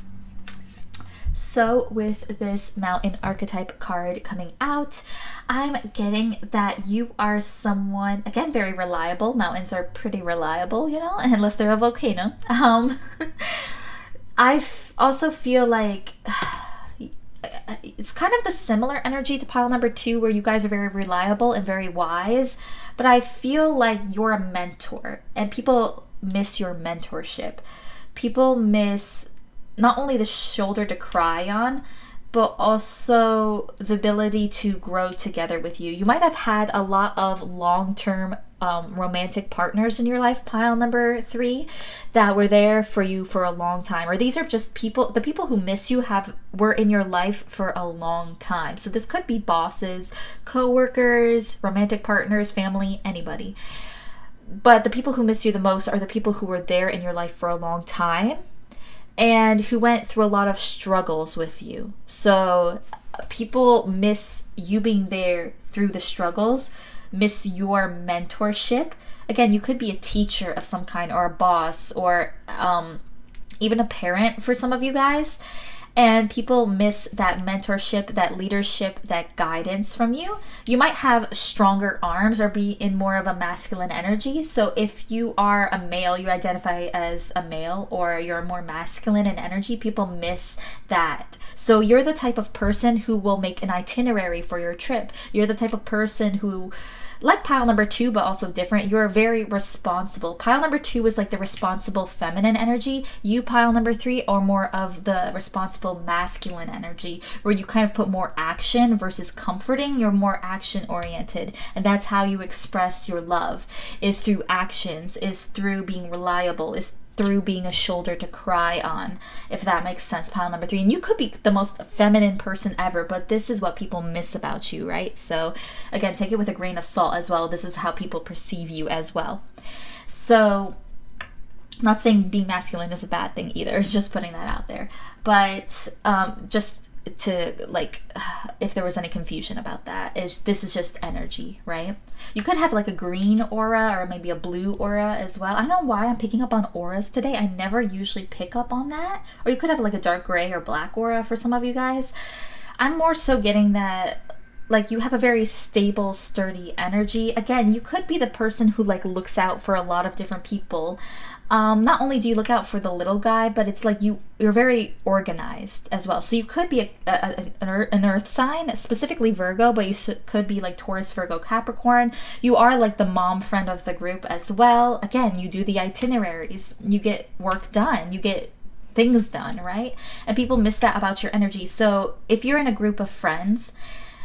So with this Mountain archetype card coming out, I'm getting that you are someone, again, very reliable. Mountains are pretty reliable, unless they're a volcano. I also feel like it's kind of the similar energy to pile number 2, where you guys are very reliable and very wise, but I feel like you're a mentor, and people miss your mentorship. People miss not only the shoulder to cry on, but also the ability to grow together with you. You might have had a lot of long-term romantic partners in your life, pile number 3, that were there for you for a long time. Or these are just the people who miss you were in your life for a long time. So this could be bosses, co-workers, romantic partners, family, anybody. But the people who miss you the most are the people who were there in your life for a long time and who went through a lot of struggles with you. So people miss you being there through the struggles, miss your mentorship. Again, you could be a teacher of some kind, or a boss, or even a parent for some of you guys. And people miss that mentorship, that leadership, that guidance from you. You might have stronger arms or be in more of a masculine energy. So if you are a male, you identify as a male, or you're more masculine in energy, people miss that. So you're the type of person who will make an itinerary for your trip. You're the type of person who, like pile number 2, but also different, you're very responsible. Pile number 2 is like the responsible feminine energy. You, pile number 3, are more of the responsible masculine energy, where you kind of put more action versus comforting. You're more action oriented, and that's how you express your love, is through actions, is through being reliable, is through being a shoulder to cry on, if that makes sense, pile number 3. And you could be the most feminine person ever, but this is what people miss about you, right? So again, take it with a grain of salt as well. This is how people perceive you as well. So I'm not saying being masculine is a bad thing either, just putting that out there. But just to, like, if there was any confusion about that, this is just energy, right? You could have like a green aura, or maybe a blue aura as well. I don't know why I'm picking up on auras today. I never usually pick up on that. Or you could have like a dark gray or black aura for some of you guys. I'm more so getting that, like, you have a very stable, sturdy energy. Again, you could be the person who like looks out for a lot of different people. Not only do you look out for the little guy, but it's like you're very organized as well. So you could be an earth sign, specifically Virgo, but you could be like Taurus, Virgo, Capricorn. You are like the mom friend of the group as well. Again, you do the itineraries, you get work done, you get things done, right? And people miss that about your energy. So if you're in a group of friends,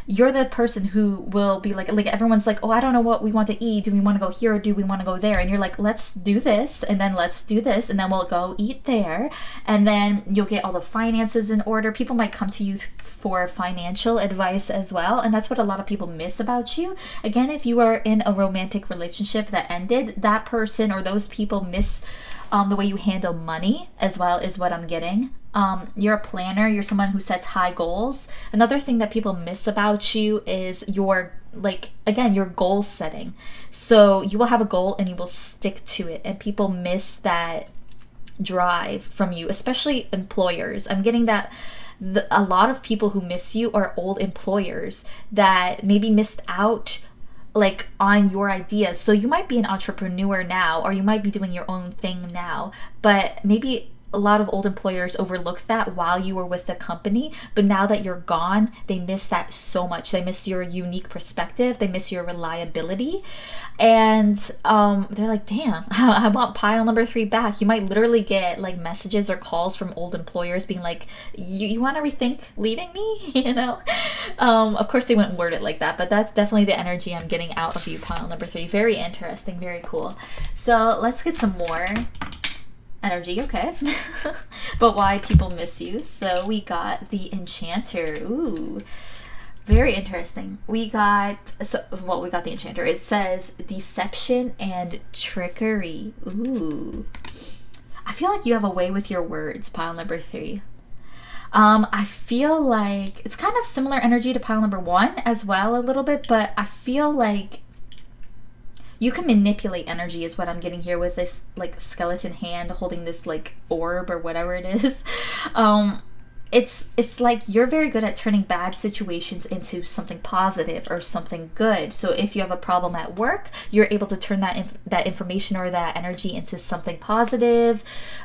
you're the person who will be like everyone's like, oh, I don't know what we want to eat. Do we want to go here, or do we want to go there? And you're like, let's do this, and then let's do this, and then we'll go eat there. And then you'll get all the finances in order. People might come to you for financial advice as well. And that's what a lot of people miss about you. Again, if you are in a romantic relationship that ended, that person or those people miss the way you handle money as well, is what I'm getting. You're a planner. You're someone who sets high goals. Another thing that people miss about you is your, like, again, your goal setting. So you will have a goal and you will stick to it. And people miss that drive from you, especially employers. I'm getting that a lot of people who miss you are old employers that maybe missed out like on your ideas. So you might be an entrepreneur now, or you might be doing your own thing now, but maybe a lot of old employers overlooked that while you were with the company, but now that you're gone, they miss that so much. They miss your unique perspective, they miss your reliability, and they're like, damn, I want pile number 3 back. You might literally get like messages or calls from old employers being like, you want to rethink leaving me? You know, of course they wouldn't word it like that, but that's definitely the energy I'm getting out of you, pile number 3. Very interesting, very cool. So let's get some more energy, okay? But why people miss you. So we got the Enchanter. Ooh, very interesting. We got the Enchanter. It says deception and trickery. Ooh, I feel like you have a way with your words, pile number 3. I feel like it's kind of similar energy to pile number 1 as well, a little bit, but I feel like you can manipulate energy is what I'm getting here with this like skeleton hand holding this like orb or whatever it is. It's like you're very good at turning bad situations into something positive or something good. So if you have a problem at work, you're able to turn that information or that energy into something positive.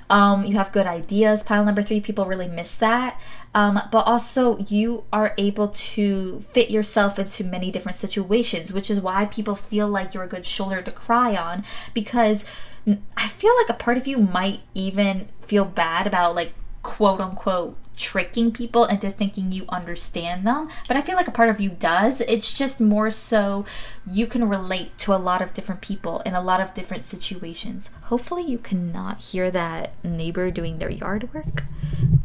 You have good ideas, pile number 3. People really miss that. But also you are able to fit yourself into many different situations, which is why people feel like you're a good shoulder to cry on, because I feel like a part of you might even feel bad about like quote unquote tricking people into thinking you understand them, but I feel like a part of you does. It's just more so you can relate to a lot of different people in a lot of different situations. Hopefully you cannot hear that neighbor doing their yard work,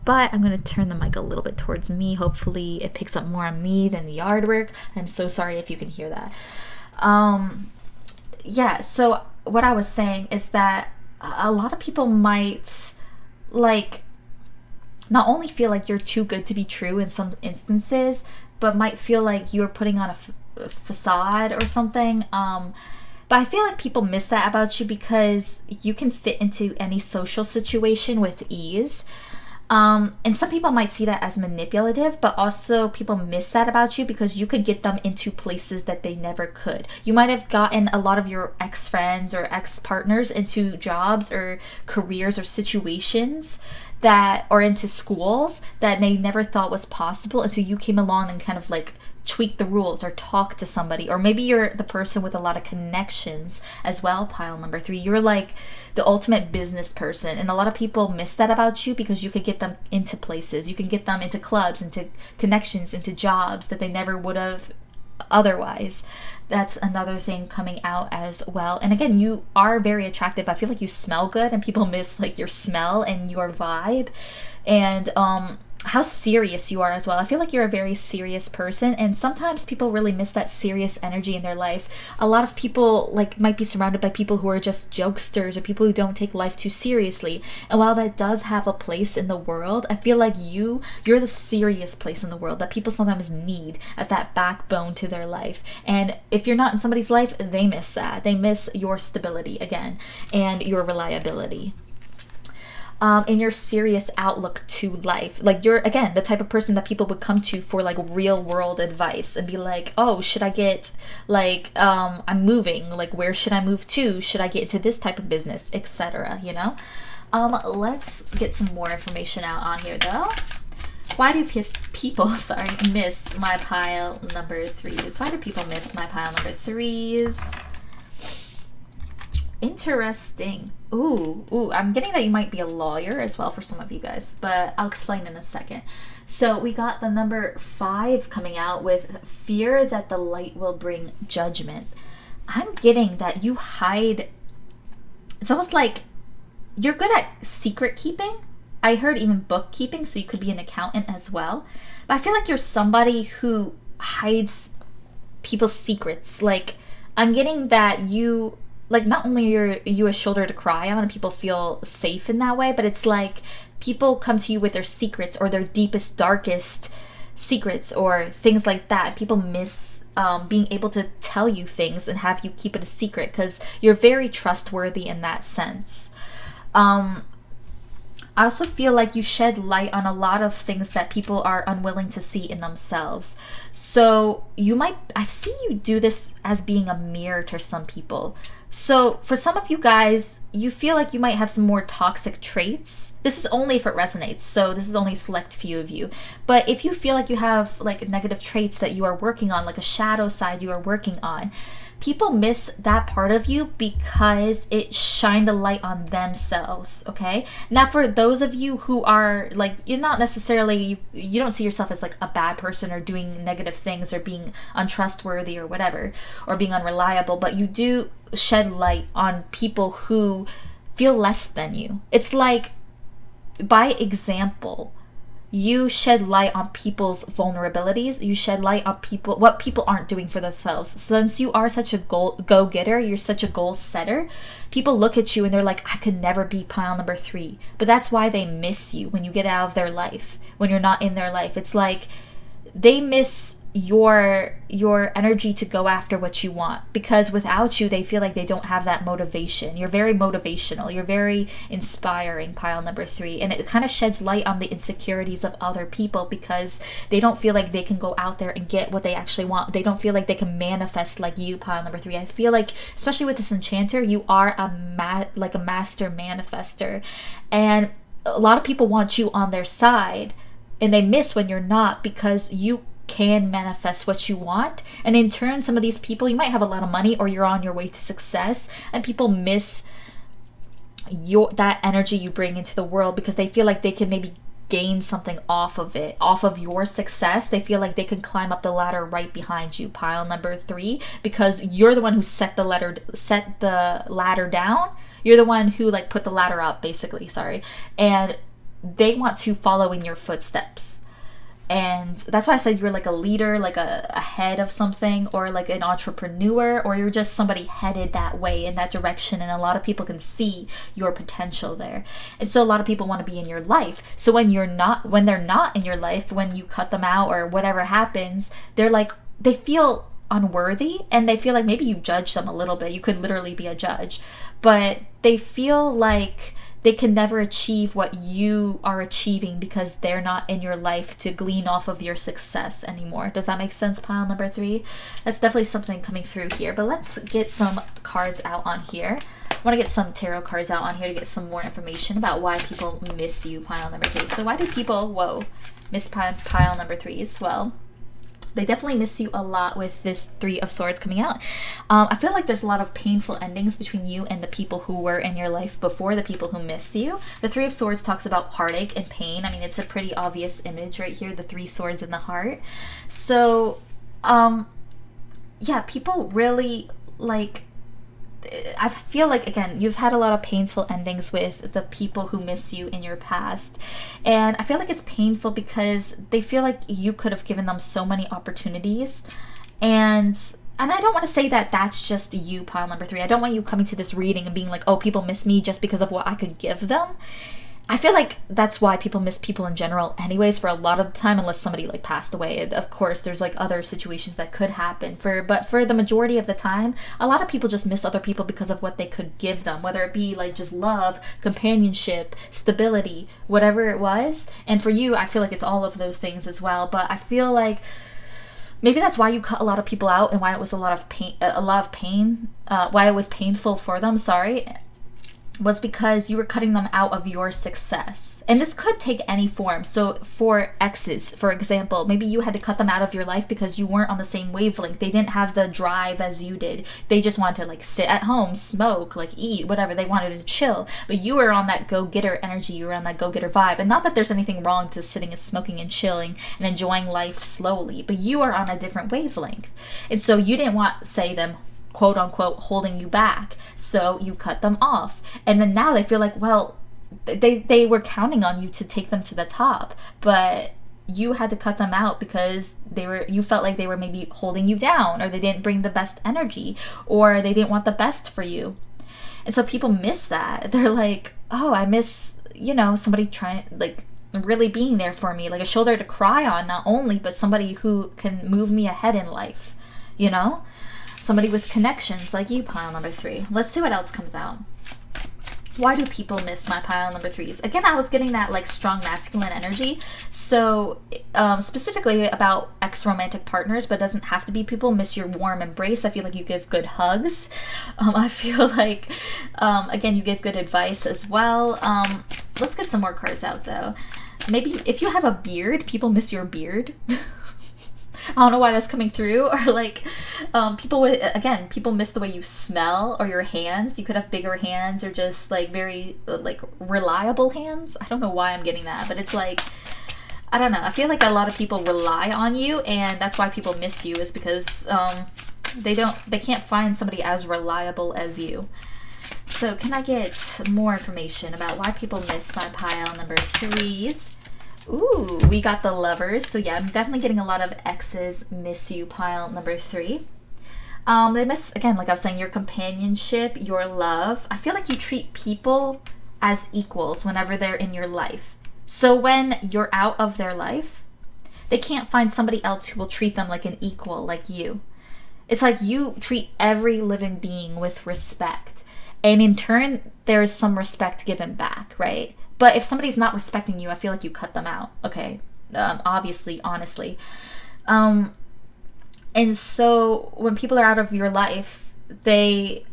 but I'm going to turn the mic a little bit towards me. Hopefully it picks up more on me than the yard work. I'm so sorry if you can hear that. Yeah, so what I was saying is that a lot of people might like not only feel like you're too good to be true in some instances, but might feel like you're putting on a facade or something. But I feel like people miss that about you because you can fit into any social situation with ease. And some people might see that as manipulative, but also people miss that about you because you could get them into places that they never could. You might have gotten a lot of your ex-friends or ex-partners into jobs or careers or situations that, or into schools that they never thought was possible until you came along and kind of like tweak the rules or talk to somebody. Or maybe you're the person with a lot of connections as well, pile number 3. You're like the ultimate business person, and a lot of people miss that about you because you could get them into places. You can get them into clubs, into connections, into jobs that they never would have otherwise. That's another thing coming out as well. And again, you are very attractive. I feel like you smell good, and people miss like your smell and your vibe, and how serious you are as well. I feel like you're a very serious person, and sometimes people really miss that serious energy in their life. A lot of people like might be surrounded by people who are just jokesters or people who don't take life too seriously. And while that does have a place in the world, I feel like you're the serious place in the world that people sometimes need as that backbone to their life. And if you're not in somebody's life, they miss that. They miss your stability again and your reliability. In your serious outlook to life. Like you're, again, the type of person that people would come to for like real world advice and be like, oh, should I get like, I'm moving, like where should I move to? Should I get into this type of business, etc., you know? Let's get some more information out on here though. Why do people, miss my pile number 3s? Why do people miss my pile number 3s? Interesting. Ooh, I'm getting that you might be a lawyer as well for some of you guys, but I'll explain in a second. So we got the number 5 coming out with fear that the light will bring judgment. I'm getting that you hide. It's almost like you're good at secret keeping. I heard even bookkeeping, so you could be an accountant as well. But I feel like you're somebody who hides people's secrets. Like, I'm getting that you, like, not only are you a shoulder to cry on and people feel safe in that way, but it's like people come to you with their secrets or their deepest, darkest secrets or things like that. People miss being able to tell you things and have you keep it a secret because you're very trustworthy in that sense. I also feel like you shed light on a lot of things that people are unwilling to see in themselves. So I see you do this as being a mirror to some people. So for some of you guys, you feel like you might have some more toxic traits. This is only if it resonates, so this is only a select few of you. But if you feel like you have like negative traits that you are working on, like a shadow side you are working on, people miss that part of you because it shined a light on themselves, okay? Now for those of you who are like, you're not necessarily, you don't see yourself as like a bad person or doing negative things or being untrustworthy or whatever, or being unreliable, but you do shed light on people who feel less than you. It's like, by example, you shed light on people's vulnerabilities. You shed light on what people aren't doing for themselves. Since you are such a go-getter, you're such a goal setter, people look at you and they're like, I could never be pile number 3. But that's why they miss you when you get out of their life, when you're not in their life. It's like they miss your energy to go after what you want, because without you they feel like they don't have that motivation. You're very motivational, you're very inspiring, pile number 3, and it kind of sheds light on the insecurities of other people because they don't feel like they can go out there and get what they actually want. They don't feel like they can manifest like you, pile number 3. I feel like, especially with this enchanter, you are a master manifester, and a lot of people want you on their side and they miss when you're not, because you can manifest what you want. And in turn, some of these people, you might have a lot of money or you're on your way to success, and people miss that energy you bring into the world because they feel like they can maybe gain something off of it, off of your success. They feel like they can climb up the ladder right behind you, pile number 3, because you're the one who set the ladder down. You're the one who like put the ladder up, basically, and they want to follow in your footsteps. And that's why I said you're like a leader, like a head of something, or like an entrepreneur, or you're just somebody headed that way, in that direction, and a lot of people can see your potential there. And so a lot of people want to be in your life. So when they're not in your life, when you cut them out or whatever happens, they feel unworthy, and they feel like maybe you judge them a little bit. You could literally be a judge, but they feel like they can never achieve what you are achieving because they're not in your life to glean off of your success anymore. Does that make sense, pile number 3? That's definitely something coming through here. But let's get some cards out on here. I want to get some tarot cards out on here to get some more information about why people miss you, pile number 3. So why do people, miss pile number 3s? Well, they definitely miss you a lot with this 3 of Swords coming out. I feel like there's a lot of painful endings between you and the people who were in your life before, the people who miss you. The 3 of Swords talks about heartache and pain. I mean, it's a pretty obvious image right here, the 3 swords in the heart. So, yeah, people really I feel like, again, you've had a lot of painful endings with the people who miss you in your past. And I feel like it's painful because they feel like you could have given them so many opportunities. And I don't want to say that that's just you, pile number 3. I don't want you coming to this reading and being like, oh, people miss me just because of what I could give them. I feel like that's why people miss people in general anyways, for a lot of the time, unless somebody like passed away. Of course, there's like other situations that could happen, but for the majority of the time, a lot of people just miss other people because of what they could give them, whether it be like just love, companionship, stability, whatever it was. And for you, I feel like it's all of those things as well. But I feel like maybe that's why you cut a lot of people out, and why it was why it was painful for them, was because you were cutting them out of your success. And this could take any form. So for exes, for example, maybe you had to cut them out of your life because you weren't on the same wavelength. They didn't have the drive as you did. They just wanted to like sit at home, smoke, like eat, whatever. They wanted to chill. But you were on that go-getter energy. You were on that go-getter vibe. And not that there's anything wrong to sitting and smoking and chilling and enjoying life slowly, but you are on a different wavelength. And so you didn't want, say, them quote unquote holding you back, so you cut them off. And then now they feel like, well, they were counting on you to take them to the top, but you had to cut them out because you felt like they were maybe holding you down, or they didn't bring the best energy, or they didn't want the best for you. And so people miss that. They're like, oh, I miss, somebody trying, like, really being there for me, like a shoulder to cry on, not only, but somebody who can move me ahead in life, somebody with connections like you, pile number 3. Let's see what else comes out. Why do people miss my pile number 3s? Again, I was getting that like strong masculine energy. So specifically about ex-romantic partners, but it doesn't have to be. People miss your warm embrace. I feel like you give good hugs. I feel like, again, you give good advice as well. Let's get some more cards out though. Maybe if you have a beard, people miss your beard. I don't know why that's coming through. Or like people miss the way you smell, or your hands. You could have bigger hands, or just like very like reliable hands. I don't know why I'm getting that, but it's like, I don't know. I feel like a lot of people rely on you, and that's why people miss you, is because they can't find somebody as reliable as you. So can I get more information about why people miss my pile number 3s? Ooh, we got the Lovers. So yeah, I'm definitely getting a lot of exes miss you, pile number 3. They miss, again, like I was saying, your companionship, your love. I feel like you treat people as equals whenever they're in your life. So when you're out of their life, they can't find somebody else who will treat them like an equal, like you. It's like you treat every living being with respect. And in turn, there's some respect given back, right? But if somebody's not respecting you, I feel like you cut them out. Okay, obviously, honestly. And so when people are out of your life, they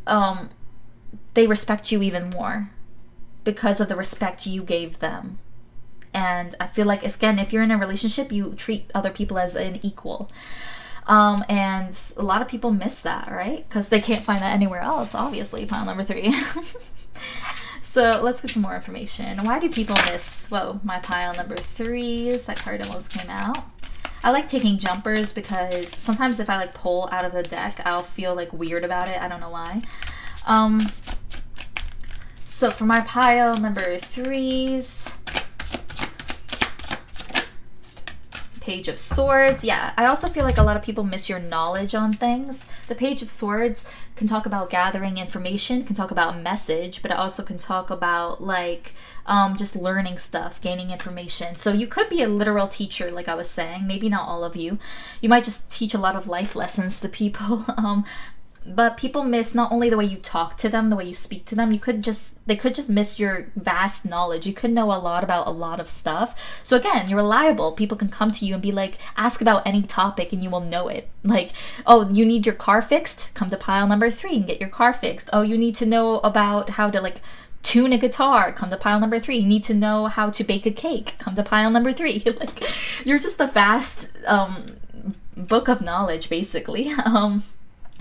respect you even more because of the respect you gave them. And I feel like, again, if you're in a relationship, you treat other people as an equal. And a lot of people miss that, right? Because they can't find that anywhere else, obviously, pile number 3. So let's get some more information. Why do people miss, my pile number 3s? That card almost came out. I like taking jumpers because sometimes if I like pull out of the deck, I'll feel like weird about it. I don't know why. So for my pile number 3s, Page of Swords. Yeah, I also feel like a lot of people miss your knowledge on things. The Page of Swords can talk about gathering information, can talk about message, but it also can talk about like just learning stuff, gaining information. So you could be a literal teacher, like I was saying. Maybe not all of you. You might just teach a lot of life lessons to people. But people miss not only the way you talk to them, the way you speak to them. They could just miss your vast knowledge. You could know a lot about a lot of stuff. So again, you're reliable. People can come to you and be like, ask about any topic and you will know it. Like, oh, you need your car fixed? Come to pile number 3 and get your car fixed. Oh, you need to know about how to like tune a guitar? Come to pile number 3. You need to know how to bake a cake? Come to pile number 3. Like, you're just a vast book of knowledge, basically.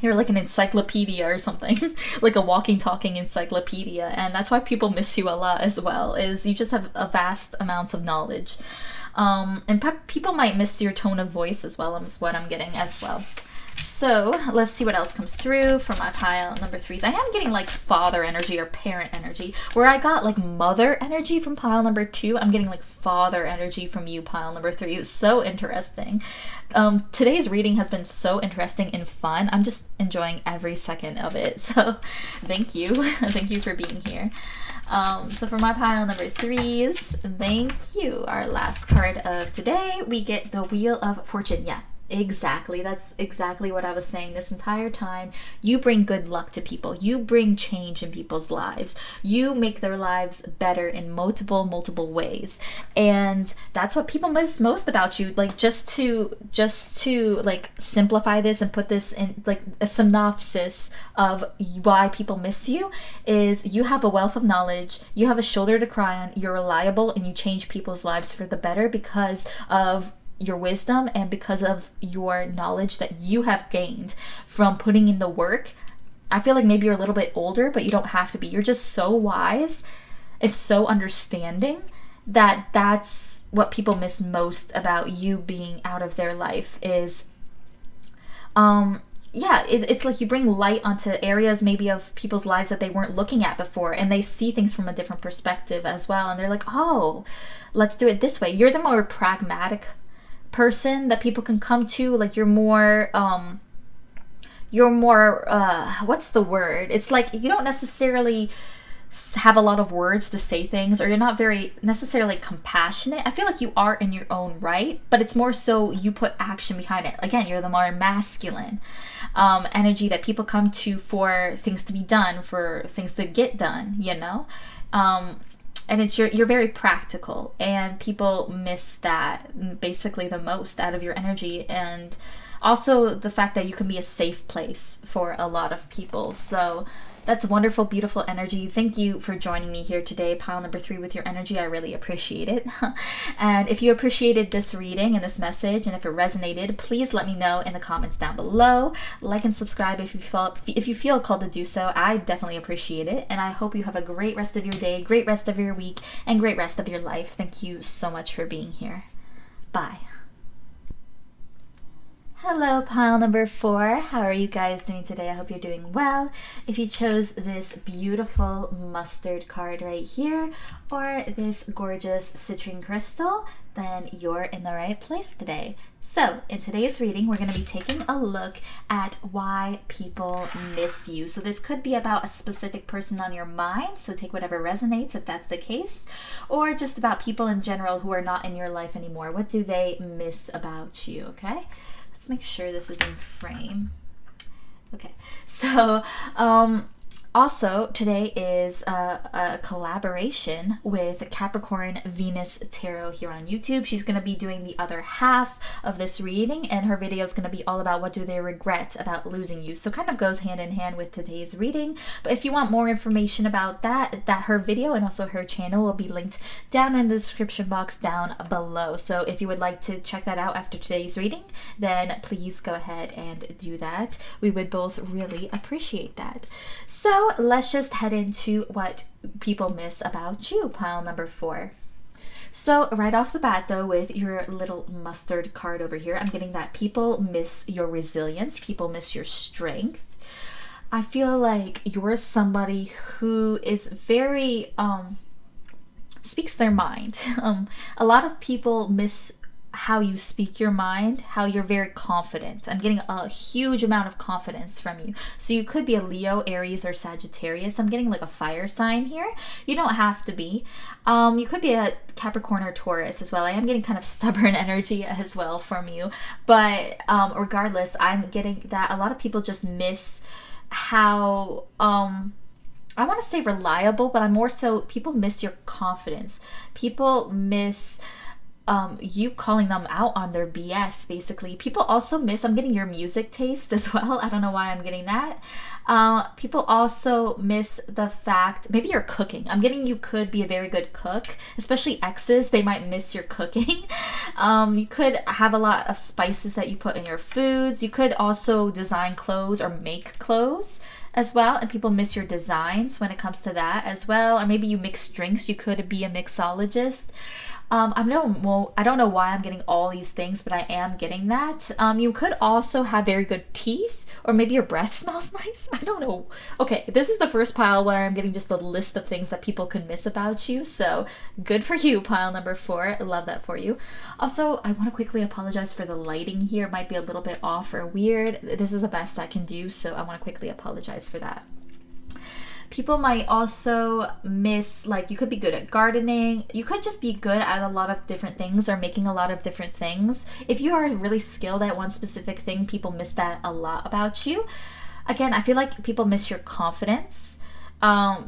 You're like an encyclopedia or something, like a walking, talking encyclopedia. And that's why people miss you a lot as well, is you just have a vast amounts of knowledge. And people might miss your tone of voice as well, is what I'm getting as well. So let's see what else comes through for my pile number 3s. I am getting like father energy or parent energy. Where I got like mother energy from pile number 2, I'm getting like father energy from you, pile number 3. It was so interesting. Today's reading has been so interesting and fun. I'm just enjoying every second of it. So thank you. Thank you for being here. So for my pile number 3s, thank you. Our last card of today, we get the Wheel of Fortune. Yeah. Exactly. That's exactly what I was saying this entire time. You bring good luck to people. You bring change in people's lives. You make their lives better in multiple ways. And that's what people miss most about you. Like just to like simplify this and put this in like a synopsis of why people miss you is you have a wealth of knowledge. You have a shoulder to cry on. You're reliable and you change people's lives for the better because of your wisdom and because of your knowledge that you have gained from putting in the work. I feel like maybe you're a little bit older, but you don't have to be. You're just so wise. It's so understanding that that's what people miss most about you being out of their life is, it's like you bring light onto areas maybe of people's lives that they weren't looking at before, and they see things from a different perspective as well. And they're like, oh, let's do it this way. You're the more pragmatic person that people can come to. Like you're more what's the word, it's like you don't necessarily have a lot of words to say things, or you're not very necessarily compassionate. I feel like you are in your own right, but it's more so you put action behind it. Again, you're the more masculine energy that people come to for things to be done, for things to get done, you know. And it's you're very practical, and people miss that basically the most out of your energy. And also the fact that you can be a safe place for a lot of people. So that's wonderful, beautiful energy. Thank you for joining me here today, pile number 3, with your energy. I really appreciate it. And if you appreciated this reading and this message, and if it resonated, please let me know in the comments down below. Like and subscribe if you feel called to do so. I definitely appreciate it. And I hope you have a great rest of your day, great rest of your week, and great rest of your life. Thank you so much for being here. Bye. Hello, pile number 4. How are you guys doing today? I hope you're doing well. If you chose this beautiful mustard card right here, or this gorgeous citrine crystal, then you're in the right place today. So in today's reading, we're going to be taking a look at why people miss you. So this could be about a specific person on your mind, so take whatever resonates if that's the case, or just about people in general who are not in your life anymore. What do they miss about you, okay? Let's make sure this is in frame. Okay, so also today is a collaboration with Capricorn Venus Tarot here on YouTube. She's going to be doing the other half of this reading, and her video is going to be all about what do they regret about losing you. So kind of goes hand in hand with today's reading. But if you want more information about that her video and also her channel will be linked down in the description box down below. So if you would like to check that out after today's reading, then please go ahead and do that. We would both really appreciate that. So let's just head into what people miss about you, pile number 4. So right off the bat though, with your little mustard card over here, I'm getting that people miss your resilience, people miss your strength. I feel like you're somebody who is very speaks their mind. A lot of people miss how you speak your mind, how you're very confident. I'm getting a huge amount of confidence from you. So you could be a Leo, Aries, or Sagittarius. I'm getting like a fire sign here. You don't have to be. You could be a Capricorn or Taurus as well. I am getting kind of stubborn energy as well from you. But regardless, I'm getting that a lot of people just miss how I want to say reliable, but I'm more so people miss your confidence. People miss you calling them out on their BS, basically. People also miss, I'm getting your music taste as well. I don't know why I'm getting that. People also miss the fact, maybe you're cooking. I'm getting you could be a very good cook, especially exes. They might miss your cooking. You could have a lot of spices that you put in your foods. You could also design clothes or make clothes as well, and people miss your designs when it comes to that as well. Or maybe you mix drinks. You could be a mixologist. I don't know why I'm getting all these things, but I am getting that. You could also have very good teeth, or maybe your breath smells nice. I don't know. Okay, this is the first pile where I'm getting just a list of things that people could miss about you. So good for you, pile number 4. I love that for you. Also, I want to quickly apologize for the lighting here. It might be a little bit off or weird. This is the best I can do, so I want to quickly apologize for that. People might also miss, like, you could be good at gardening. You could just be good at a lot of different things or making a lot of different things. If you are really skilled at one specific thing, people miss that a lot about you. Again, I feel like people miss your confidence.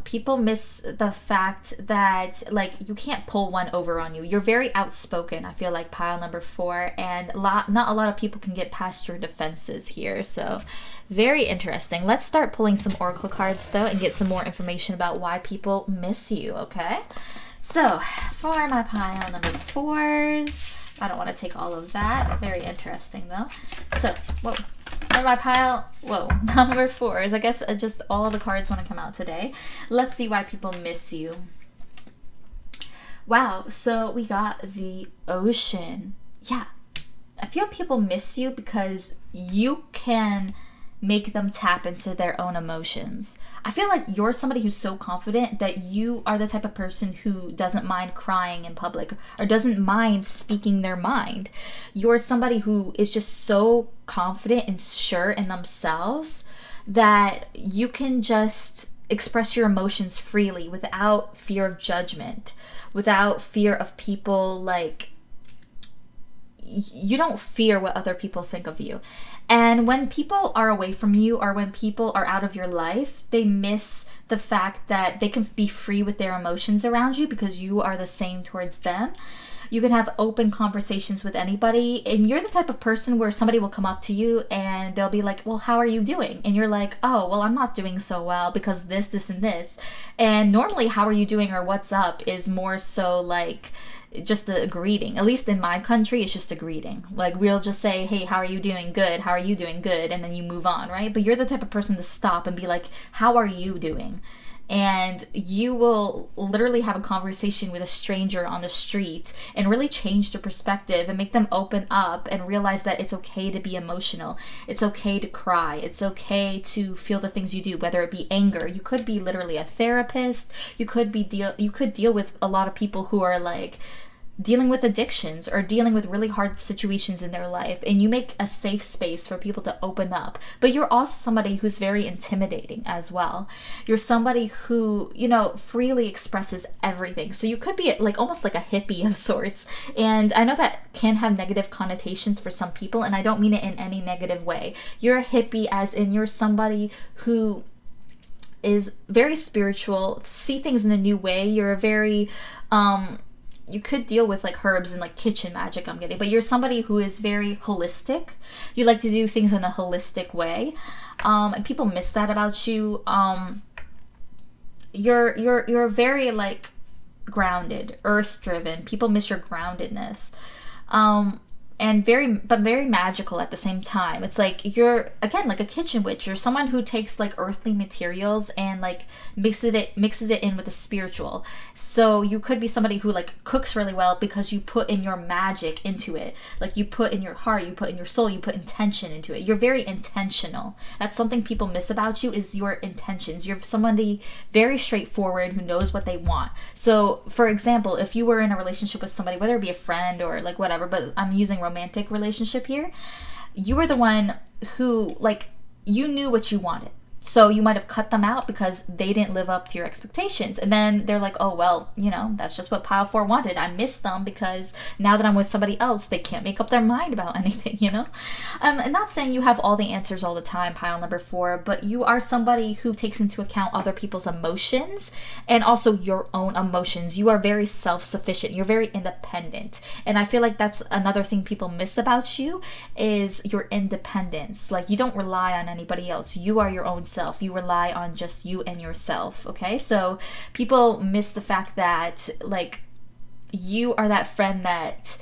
People miss the fact that, like, you can't pull one over on you. You're very outspoken, I feel like, pile number 4, and not a lot of people can get past your defenses here. So very interesting. Let's start pulling some oracle cards though and get some more information about why people miss you. Okay, so for my pile number 4s, I don't want to take all of that. Very interesting though. So for my pile, number 4s, I guess just all of the cards want to come out today. Let's see why people miss you. Wow, so we got the Ocean. Yeah, I feel people miss you because you can make them tap into their own emotions. I feel like you're somebody who's so confident that you are the type of person who doesn't mind crying in public or doesn't mind speaking their mind. You're somebody who is just so confident and sure in themselves that you can just express your emotions freely without fear of judgment, without fear of people, like, you don't fear what other people think of you. And when people are away from you or when people are out of your life, they miss the fact that they can be free with their emotions around you because you are the same towards them. You can have open conversations with anybody, and you're the type of person where somebody will come up to you and they'll be like, well, how are you doing? And you're like, oh, well, I'm not doing so well because this, and this. And normally, how are you doing or what's up is more so like just a greeting. At least in my country, it's just a greeting. Like, we'll just say, hey, how are you doing? Good. How are you doing? Good. And then you move on, right? But you're the type of person to stop and be like, how are you doing? And you will literally have a conversation with a stranger on the street and really change their perspective and make them open up and realize that it's okay to be emotional. It's okay to cry. It's okay to feel the things you do, whether it be anger. You could be literally a therapist. You could deal with a lot of people who are like dealing with addictions or dealing with really hard situations in their life, and you make a safe space for people to open up. But you're also somebody who's very intimidating as well. You're somebody who, freely expresses everything. So you could be like almost like a hippie of sorts. And I know that can have negative connotations for some people, and I don't mean it in any negative way. You're a hippie as in you're somebody who is very spiritual, see things in a new way. You're a very you could deal with like herbs and like kitchen magic, I'm getting, but you're somebody who is very holistic. You like to do things in a holistic way, and people miss that about you. You're very like grounded, earth driven. People miss your groundedness. and very magical at the same time. It's like you're, again, like a kitchen witch. You're someone who takes like earthly materials and like mixes it in with the spiritual. So you could be somebody who like cooks really well because you put in your magic into it. Like you put in your heart, you put in your soul, you put intention into it. You're very intentional. That's something people miss about you, is your intentions. You're somebody very straightforward who knows what they want. So for example, if you were in a relationship with somebody, whether it be a friend or like whatever, but I'm using romantic relationship here, you were the one who, like, you knew what you wanted. So you might have cut them out because they didn't live up to your expectations. And then they're like, oh, well, you know, that's just what pile 4 wanted. I missed them because now that I'm with somebody else, they can't make up their mind about anything, you know? I'm not saying you have all the answers all the time, pile number 4, but you are somebody who takes into account other people's emotions and also your own emotions. You are very self-sufficient. You're very independent. And I feel like that's another thing people miss about you, is your independence. Like, you don't rely on anybody else. You are your own self. You rely on just you and yourself. Okay, so people miss the fact that, like, you are that friend that,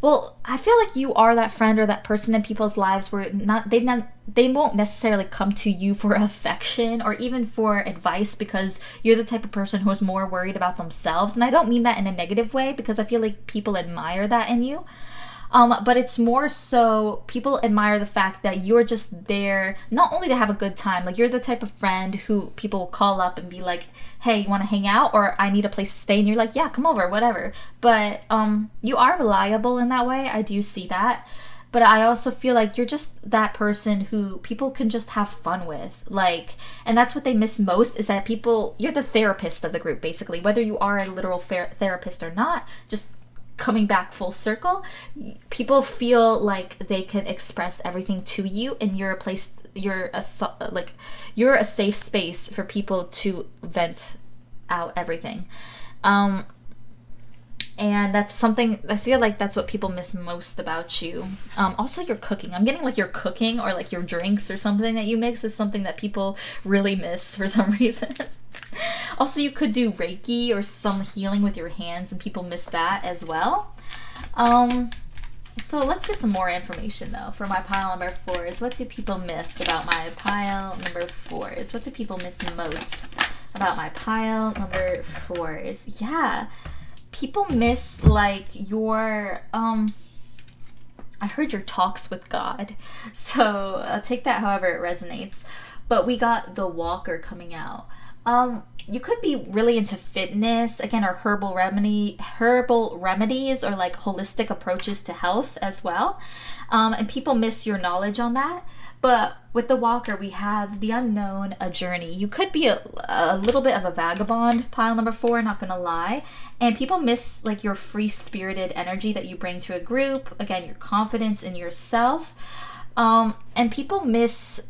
well, I feel like you are that friend or that person in people's lives where they won't necessarily come to you for affection or even for advice, because you're the type of person who's more worried about themselves. And I don't mean that in a negative way, because I feel like people admire that in you. But it's more so people admire the fact that you're just there not only to have a good time. Like, you're the type of friend who people will call up and be like, hey, you want to hang out? Or I need a place to stay. And you're like, yeah, come over, whatever. But you are reliable in that way. I do see that. But I also feel like you're just that person who people can just have fun with. Like, and that's what they miss most, is that you're the therapist of the group, basically. Whether you are a literal therapist or not, just coming back full circle, people feel like they can express everything to you, and you're a safe space for people to vent out everything. And that's something, I feel like that's what people miss most about you. Also, your cooking. I'm getting like your cooking or like your drinks or something that you mix is something that people really miss for some reason. Also, you could do Reiki or some healing with your hands, and people miss that as well. So let's get some more information though. For my pile number 4 is, what do people miss about my pile number 4 is? What do people miss most about my pile number 4 is? Yeah. People miss, like, your, I heard your talks with God. So I'll take that however it resonates. But we got the Walker coming out. You could be really into fitness, again, or herbal remedies, or like holistic approaches to health as well. And people miss your knowledge on that. But with the Walker, we have the unknown, a journey. You could be a little bit of a vagabond, pile number 4, not gonna lie. And people miss, like, your free-spirited energy that you bring to a group. Again, your confidence in yourself. And people miss,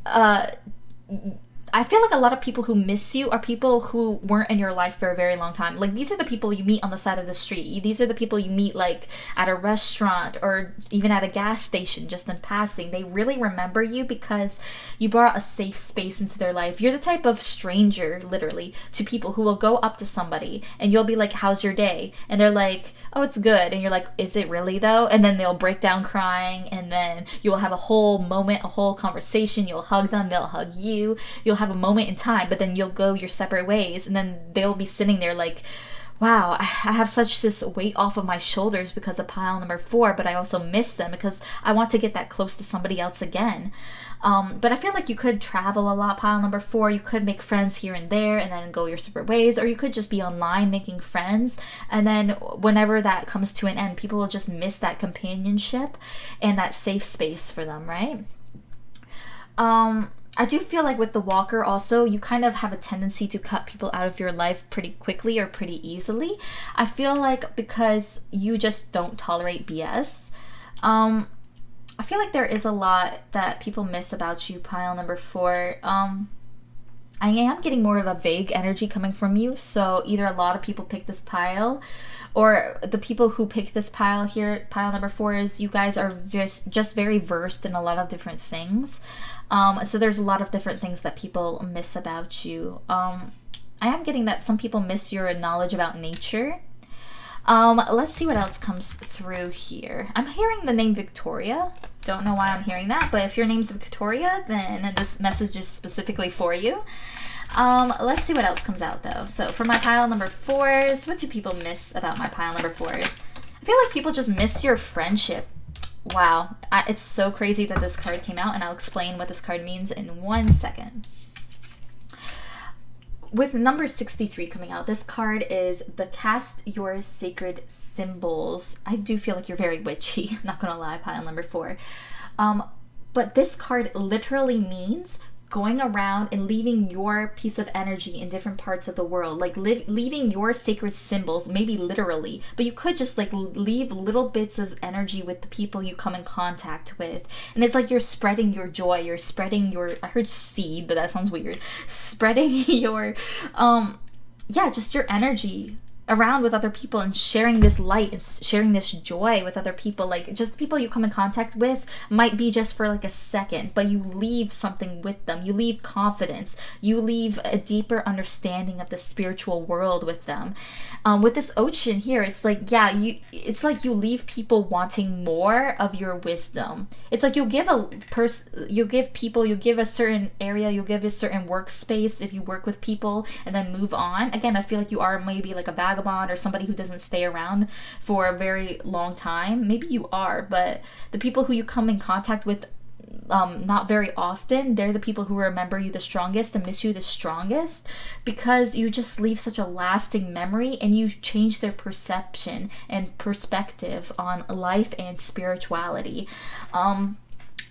I feel like a lot of people who miss you are people who weren't in your life for a very long time. Like, these are the people you meet on the side of the street. These are the people you meet, like, at a restaurant or even at a gas station just in passing. They really remember you because you brought a safe space into their life. You're the type of stranger, literally, to people who will go up to somebody and you'll be like, how's your day? And they're like, oh, it's good. And you're like, is it really though? And then they'll break down crying, and then you'll have a whole moment, a whole conversation. You'll hug them, they'll hug you. You'll have a moment in time, but then you'll go your separate ways, and then they'll be sitting there like, wow, I have such this weight off of my shoulders because of pile number 4, but I also miss them because I want to get that close to somebody else again. But I feel like you could travel a lot, pile number 4. You could make friends here and there and then go your separate ways, or you could just be online making friends, and then whenever that comes to an end, people will just miss that companionship and that safe space for them, right? I do feel like with the Walker also, you kind of have a tendency to cut people out of your life pretty quickly or pretty easily. I feel like because you just don't tolerate BS. I feel like there is a lot that people miss about you, pile number 4. I am getting more of a vague energy coming from you, so either a lot of people pick this pile, or the people who pick this pile here, pile number 4, is you guys are just very versed in a lot of different things. So there's a lot of different things that people miss about you. I am getting that some people miss your knowledge about nature. Let's see what else comes through here. I'm hearing the name Victoria. Don't know why I'm hearing that, but if your name's Victoria, then this message is specifically for you. Let's see what else comes out though. So for my pile number 4s, what do people miss about my pile number 4s? I feel like people just miss your friendship. Wow, it's so crazy that this card came out, and I'll explain what this card means in 1 second. With number 63 coming out, this card is the Cast Your Sacred Symbols. I do feel like you're very witchy, not gonna lie, pile number 4. But this card literally means going around and leaving your piece of energy in different parts of the world, like leaving your sacred symbols, maybe literally, but you could just like leave little bits of energy with the people you come in contact with. And it's like you're spreading your joy, you're spreading your, I heard seed, but that sounds weird, spreading your just your energy around with other people and sharing this light and sharing this joy with other people. Like, just people you come in contact with might be just for like a second, but you leave something with them. You leave confidence. You leave a deeper understanding of the spiritual world with them. With this ocean here, it's like, it's like you leave people wanting more of your wisdom. It's like you'll give you'll give a certain area, you'll give a certain workspace if you work with people, and then move on. Again, I feel like you are maybe like a vagabond or somebody who doesn't stay around for a very long time. Maybe you are, but the people who you come in contact with not very often, they're the people who remember you the strongest and miss you the strongest, because you just leave such a lasting memory and you change their perception and perspective on life and spirituality.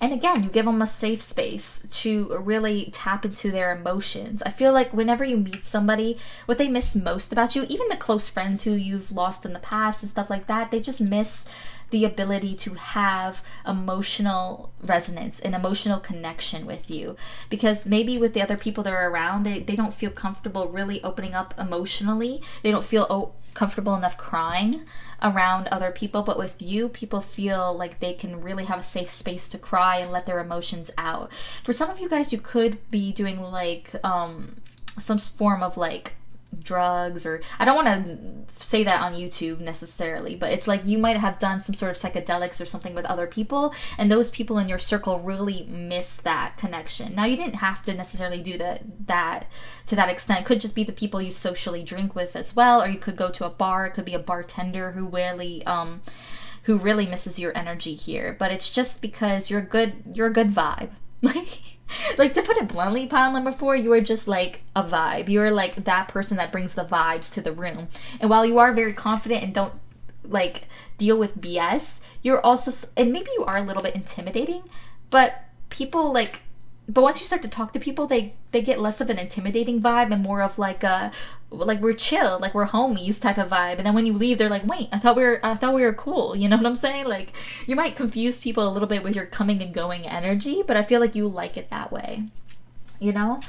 And again, you give them a safe space to really tap into their emotions. I feel like whenever you meet somebody, what they miss most about you, even the close friends who you've lost in the past and stuff like that, they just miss the ability to have emotional resonance and emotional connection with you. Because maybe with the other people that are around, they don't feel comfortable really opening up emotionally. They don't feel comfortable enough crying around other people, but with you, people feel like they can really have a safe space to cry and let their emotions out. For some of you guys, you could be doing like some form of like drugs, or I don't want to say that on YouTube necessarily, but it's like you might have done some sort of psychedelics or something with other people, and those people in your circle really miss that connection. Now, you didn't have to necessarily do that to that extent. It could just be the people you socially drink with as well, or you could go to a bar. It could be a bartender who really misses your energy here. But it's just because you're a good vibe. Like, to put it bluntly, pile number 4, you are just like a vibe. You are like that person that brings the vibes to the room. And while you are very confident and don't like deal with BS, you're also, and maybe you are a little bit intimidating, but people like, but once you start to talk to people, they get less of an intimidating vibe and more of like a, like we're chill, like we're homies type of vibe. And then when you leave, they're like, wait, I thought we were cool. You know what I'm saying? Like, you might confuse people a little bit with your coming and going energy, but I feel like you like it that way, you know?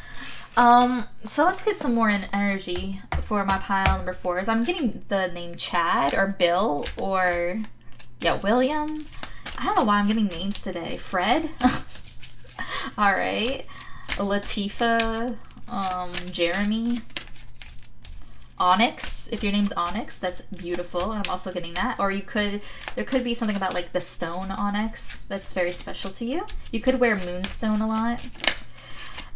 So let's get some more energy for my pile number 4s. I'm getting the name Chad or Bill or William. I don't know why I'm getting names today. Fred. All right, Latifah, Jeremy, Onyx. If your name's Onyx, that's beautiful. I'm also getting that. Or there could be something about like the stone onyx that's very special to you. You could wear moonstone a lot.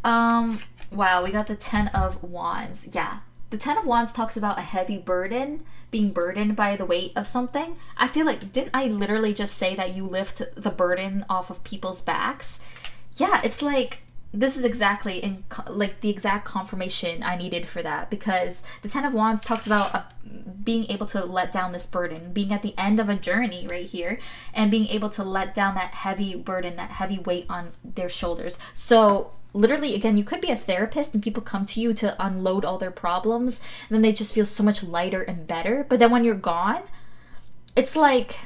Wow, we got the 10 of Wands. Yeah, the 10 of Wands talks about a heavy burden, being burdened by the weight of something. I feel like, didn't I literally just say that you lift the burden off of people's backs? Yeah, it's like, this is exactly like the exact confirmation I needed for that, because the 10 of Wands talks about being able to let down this burden, being at the end of a journey right here, and being able to let down that heavy burden, that heavy weight on their shoulders. So literally, again, you could be a therapist and people come to you to unload all their problems, and then they just feel so much lighter and better. But then when you're gone, it's like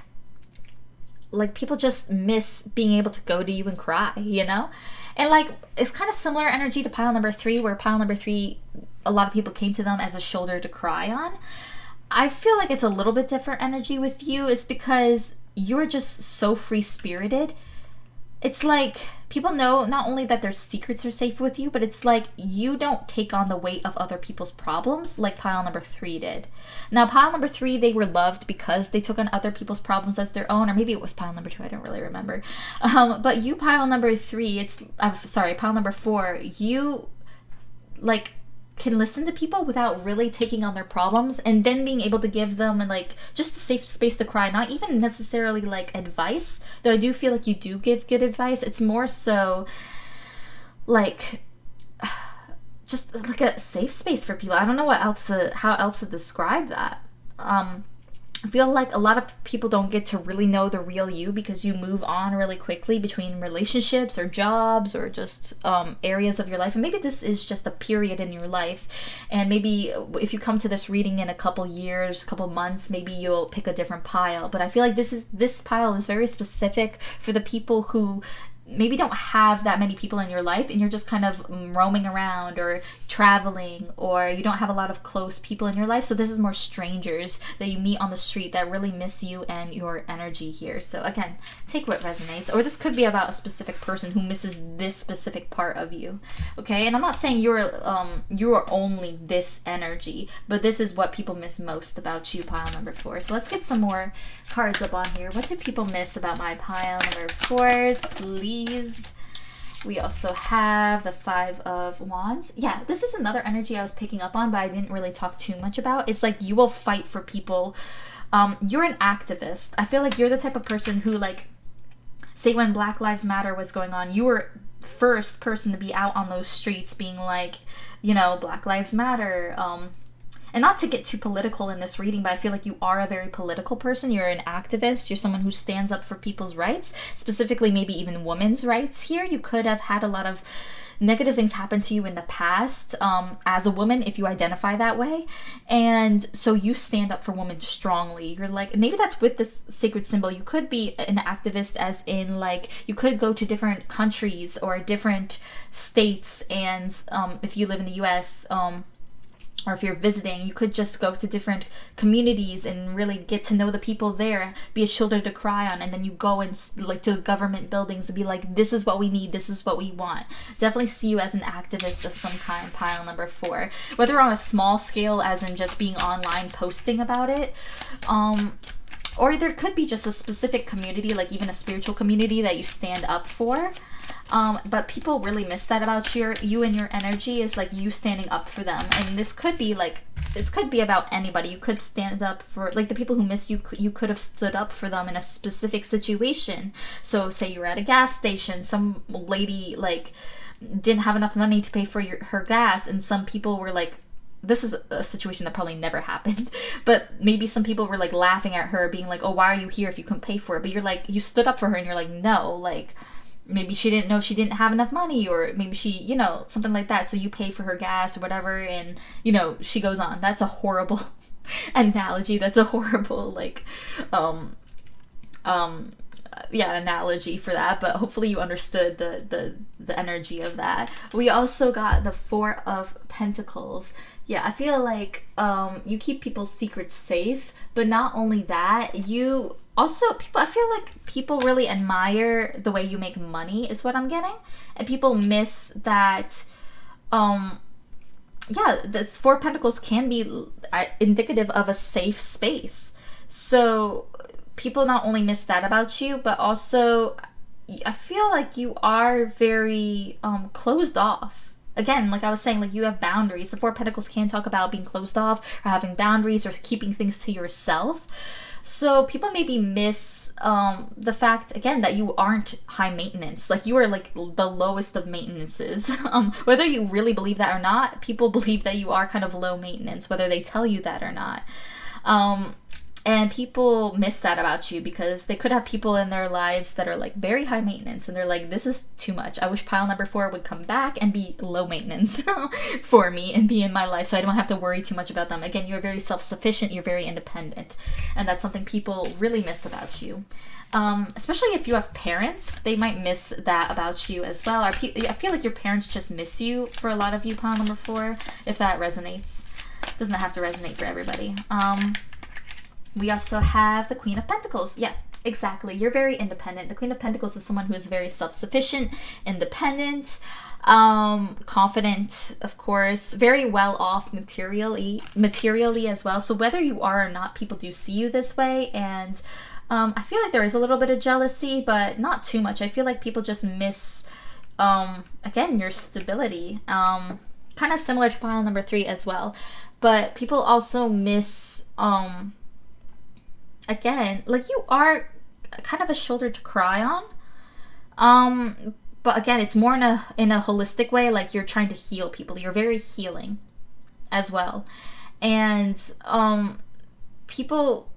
people just miss being able to go to you and cry, you know? And like, it's kind of similar energy to pile number 3, where pile number 3, a lot of people came to them as a shoulder to cry on. I feel like it's a little bit different energy with you, is because you're just so free-spirited it's like people know not only that their secrets are safe with you, but it's like you don't take on the weight of other people's problems like pile number 3 did. Now, pile number 3, they were loved because they took on other people's problems as their own, or maybe it was pile number 2, I don't really remember. But you, pile number 3, pile number 4, you like can listen to people without really taking on their problems, and then being able to give them like just a safe space to cry, not even necessarily like advice, though I do feel like you do give good advice. It's more so like just like a safe space for people. I don't know how else to describe that. I feel like a lot of people don't get to really know the real you because you move on really quickly between relationships or jobs or just areas of your life. And maybe this is just a period in your life. And maybe if you come to this reading in a couple years, couple months, maybe you'll pick a different pile. But I feel like this pile is very specific for the people who maybe don't have that many people in your life and you're just kind of roaming around or traveling, or you don't have a lot of close people in your life. So this is more strangers that you meet on the street that really miss you and your energy here. So again, take what resonates, or this could be about a specific person who misses this specific part of you. Okay, and I'm not saying you're only this energy, but this is what people miss most about you, pile number 4. So let's get some more cards up on here. What do people miss about my pile number 4s, please? We also have the 5 of Wands. Yeah, this is another energy I was picking up on, but I didn't really talk too much about. It's like you will fight for people. You're an activist. I feel like you're the type of person who, like, say when Black Lives Matter was going on, you were first person to be out on those streets being like, you know, Black Lives Matter. And not to get too political in this reading, but I feel like you are a very political person. You're an activist. You're someone who stands up for people's rights, specifically maybe even women's rights here. You could have had a lot of negative things happen to you in the past as a woman, if you identify that way. And so you stand up for women strongly. You're like, maybe that's with this sacred symbol. You could be an activist as in like, you could go to different countries or different states. And if you live in the US, or if you're visiting, you could just go to different communities and really get to know the people there, be a shoulder to cry on, and then you go and like to government buildings and be like, this is what we need, this is what we want. Definitely see you as an activist of some kind, pile number 4. Whether on a small scale, as in just being online posting about it, or there could be just a specific community, like even a spiritual community that you stand up for. But people really miss that about you and your energy, is like you standing up for them. And this could be about anybody. You could stand up for like the people who miss you. You could have stood up for them in a specific situation. So say you're at a gas station, some lady like didn't have enough money to pay for her gas, and some people were like, this is a situation that probably never happened, but maybe some people were like laughing at her, being like, oh, why are you here if you couldn't pay for it? But you're like, you stood up for her and you're like, no, like, maybe she didn't know she didn't have enough money, or maybe she, you know, something like that. So you pay for her gas or whatever, and, you know, she goes on. That's a horrible analogy. That's a horrible, like, analogy for that. But hopefully you understood the energy of that. We also got the 4 of Pentacles. Yeah, I feel like you keep people's secrets safe, but not only that, you also, I feel like people really admire the way you make money, is what I'm getting. And people miss that, the 4 of Pentacles can be indicative of a safe space. So people not only miss that about you, but also I feel like you are very closed off. Again, like I was saying, like you have boundaries. The 4 of Pentacles can talk about being closed off or having boundaries or keeping things to yourself. So people maybe miss the fact, again, that you aren't high maintenance. Like you are like the lowest of maintenances. Whether you really believe that or not, people believe that you are kind of low maintenance, whether they tell you that or not. And people miss that about you because they could have people in their lives that are like very high maintenance and they're like, this is too much. I wish pile number 4 would come back and be low maintenance for me and be in my life so I don't have to worry too much about them. Again, you're very self-sufficient, you're very independent, and that's something people really miss about you. Especially if you have parents, they might miss that about you as well. I feel like your parents just miss you for a lot of you, pile number 4, if that resonates. Doesn't have to resonate for everybody. We also have the Queen of Pentacles. Yeah, Exactly. You're very independent. The Queen of Pentacles is someone who is very self-sufficient, independent, confident, of course, very well off materially as well. So whether you are or not, people do see you this way. And I feel like there is a little bit of jealousy, but not too much. I feel like people just miss, again, your stability. Kind of similar to pile number 3 as well. But people also miss, again, like you are kind of a shoulder to cry on. But again, it's more in a holistic way, like you're trying to heal people. You're very healing as well. And people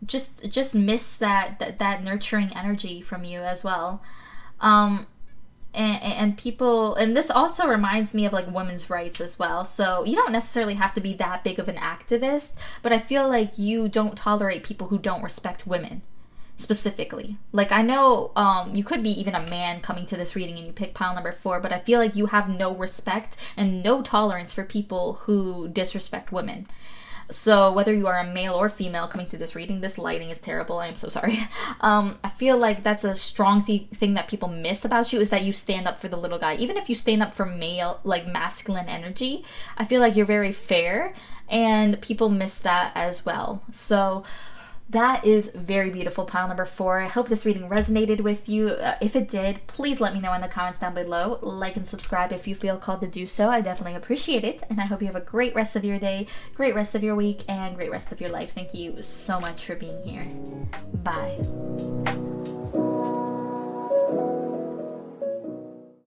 just miss that nurturing energy from you as well. And people, and this also reminds me of like women's rights as well. So you don't necessarily have to be that big of an activist, but I feel like you don't tolerate people who don't respect women specifically. Like I know you could be even a man coming to this reading and you pick pile number 4, but I feel like you have no respect and no tolerance for people who disrespect women. So whether you are a male or female coming to this reading, this lighting is terrible. I am so sorry. I feel like that's a strong thing that people miss about you, is that you stand up for the little guy. Even if you stand up for male, like masculine energy, I feel like you're very fair, and people miss that as well. So that is very beautiful, pile number 4. I hope this reading resonated with you. If it did, please let me know in the comments down below. Like and subscribe if you feel called to do so. I definitely appreciate it. And I hope you have a great rest of your day, great rest of your week, and great rest of your life. Thank you so much for being here. Bye.